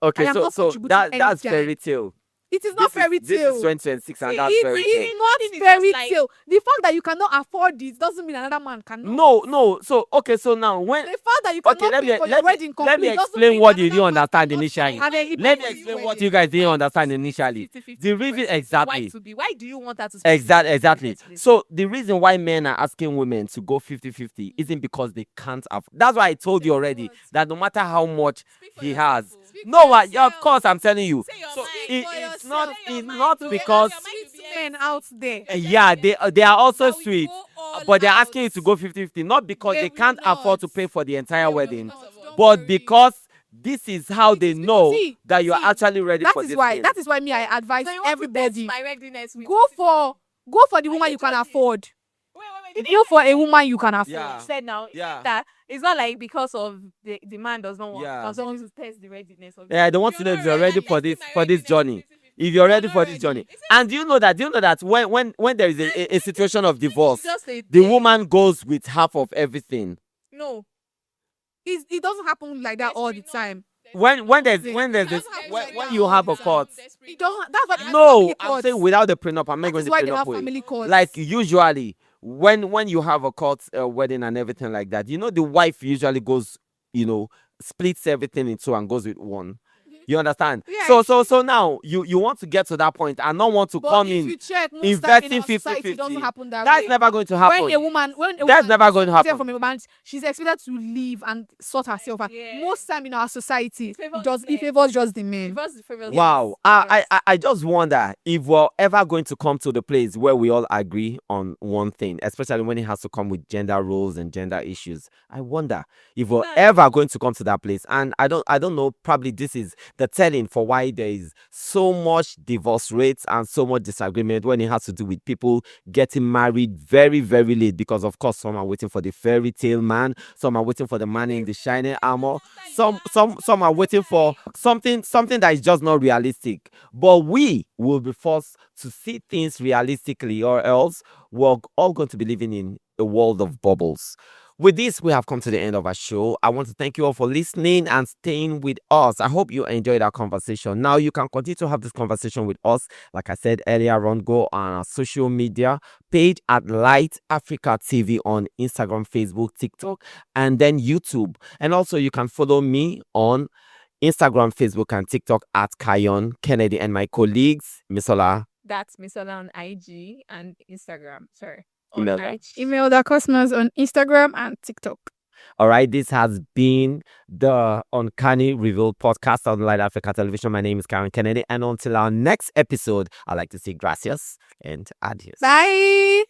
Speaker 3: Okay,
Speaker 1: I am not
Speaker 3: so
Speaker 1: contributing
Speaker 3: that's
Speaker 1: anytime.
Speaker 3: fairy tale.
Speaker 1: It is not fairy
Speaker 3: This
Speaker 1: tale.
Speaker 3: is 2026 and
Speaker 1: It
Speaker 3: that's
Speaker 1: is
Speaker 3: fairy
Speaker 1: it
Speaker 3: tale.
Speaker 1: is not
Speaker 2: It is
Speaker 1: fairy
Speaker 2: just like-
Speaker 1: tale. The fact that you cannot afford it doesn't mean another man cannot.
Speaker 3: No. So okay, so now when
Speaker 1: The fact that you cannot
Speaker 3: okay,
Speaker 1: pay for your wedding
Speaker 3: let me
Speaker 1: complete doesn't
Speaker 3: explain
Speaker 1: mean
Speaker 3: what you
Speaker 1: another
Speaker 3: didn't
Speaker 1: man
Speaker 3: understand
Speaker 1: cannot
Speaker 3: initially.
Speaker 1: pay. And then he
Speaker 3: Let
Speaker 1: paid
Speaker 3: me
Speaker 1: for the
Speaker 3: explain what
Speaker 1: wedding.
Speaker 3: you guys didn't understand initially.
Speaker 2: 50-50
Speaker 3: The reason
Speaker 2: Why
Speaker 3: exactly.
Speaker 2: to be? Why do you want that to split?
Speaker 3: Exactly.
Speaker 2: Split.
Speaker 3: So the reason why men are asking women to go 50-50 isn't because they can't afford. That's why I told you already that no matter how much he has. No, yeah, of course I'm telling you.
Speaker 2: Say your
Speaker 3: So
Speaker 2: mind.
Speaker 3: it's not
Speaker 2: Say your
Speaker 3: it's
Speaker 2: mind.
Speaker 3: not
Speaker 2: Say your
Speaker 3: because
Speaker 2: mind.
Speaker 1: Sweet men out there.
Speaker 3: yeah, they are also
Speaker 1: That will
Speaker 3: sweet,
Speaker 1: go all
Speaker 3: but they're
Speaker 1: out.
Speaker 3: asking you to go 50-50 not because
Speaker 1: They
Speaker 3: they
Speaker 1: will
Speaker 3: can't afford to
Speaker 1: not.
Speaker 3: pay for the entire
Speaker 1: They will
Speaker 3: wedding,
Speaker 1: not, don't
Speaker 3: but
Speaker 1: worry.
Speaker 3: because this is how they
Speaker 1: because-
Speaker 3: know
Speaker 1: see,
Speaker 3: that you are
Speaker 1: see,
Speaker 3: actually ready
Speaker 1: That
Speaker 3: for
Speaker 1: is
Speaker 3: this
Speaker 1: why.
Speaker 3: thing.
Speaker 1: That is why me I advise
Speaker 2: So you want to test
Speaker 1: everybody
Speaker 2: my readiness with
Speaker 1: go for the woman you can afford.
Speaker 2: Wait.
Speaker 1: For a woman, you can afford.
Speaker 3: Yeah.
Speaker 2: Said now
Speaker 3: Yeah.
Speaker 2: that it's not like because of the man does not want.
Speaker 3: Yeah.
Speaker 2: Does not want to test the readiness of.
Speaker 3: Yeah, I don't want to know if you're ready for this journey. If you're ready for this journey. And do you know that when there is a situation of divorce,
Speaker 2: Just a
Speaker 3: the woman goes with half of everything.
Speaker 2: no.
Speaker 1: It doesn't happen like that all the time.
Speaker 3: When there's this when you have a court.
Speaker 1: It doesn't. That's what
Speaker 3: No, I'm saying without the prenup. I'm not
Speaker 1: That
Speaker 3: going
Speaker 1: is
Speaker 3: to
Speaker 1: why they
Speaker 3: prenup
Speaker 1: have
Speaker 3: way.
Speaker 1: family courts.
Speaker 3: Like usually when you have a court wedding and everything like that, the wife usually goes, splits everything in two and goes with one. You understand?
Speaker 1: Yeah.
Speaker 3: So now you want to get to that point and not want to
Speaker 1: But
Speaker 3: come
Speaker 1: if
Speaker 3: in
Speaker 1: you check, most
Speaker 3: investing
Speaker 1: time in our society,
Speaker 3: 50-50.
Speaker 1: it doesn't happen that
Speaker 3: That's
Speaker 1: way.
Speaker 3: never going to happen.
Speaker 1: When a woman
Speaker 3: That's never going to happen.
Speaker 1: from a man, she's expected to live and sort herself out.
Speaker 2: Yeah.
Speaker 1: Most time in our society,
Speaker 2: favors
Speaker 1: it favors just the men.
Speaker 3: Wow. I just wonder if we're ever going to come to the place where we all agree on one thing, especially when it has to come with gender roles and gender issues. I wonder if we're ever going to come to that place. And I don't know, probably this is the telling for why there is so much divorce rates and so much disagreement when it has to do with people getting married very, very late, because of course some are waiting for the fairy tale man, some are waiting for the man in the shining armor, some are waiting for something that is just not realistic. But we will be forced to see things realistically, or else we're all going to be living in a world of bubbles. With this, we have come to the end of our show. I want to thank you all for listening and staying with us. I hope you enjoyed our conversation. Now, you can continue to have this conversation with us. Like I said earlier on, go on our social media page at Light Africa TV on Instagram, Facebook, TikTok, and then YouTube. And also, you can follow me on Instagram, Facebook, and TikTok at Kayon Kennedy, and my colleagues, Misola.
Speaker 2: That's Misola on IG and Instagram. Sorry.
Speaker 3: Email.
Speaker 1: Email the customers on Instagram and TikTok.
Speaker 3: All right, this has been the Uncanny Review Podcast on Light Africa Television. My name is Karen Kennedy, and until our next episode, I'd like to say gracias and adios.
Speaker 1: Bye.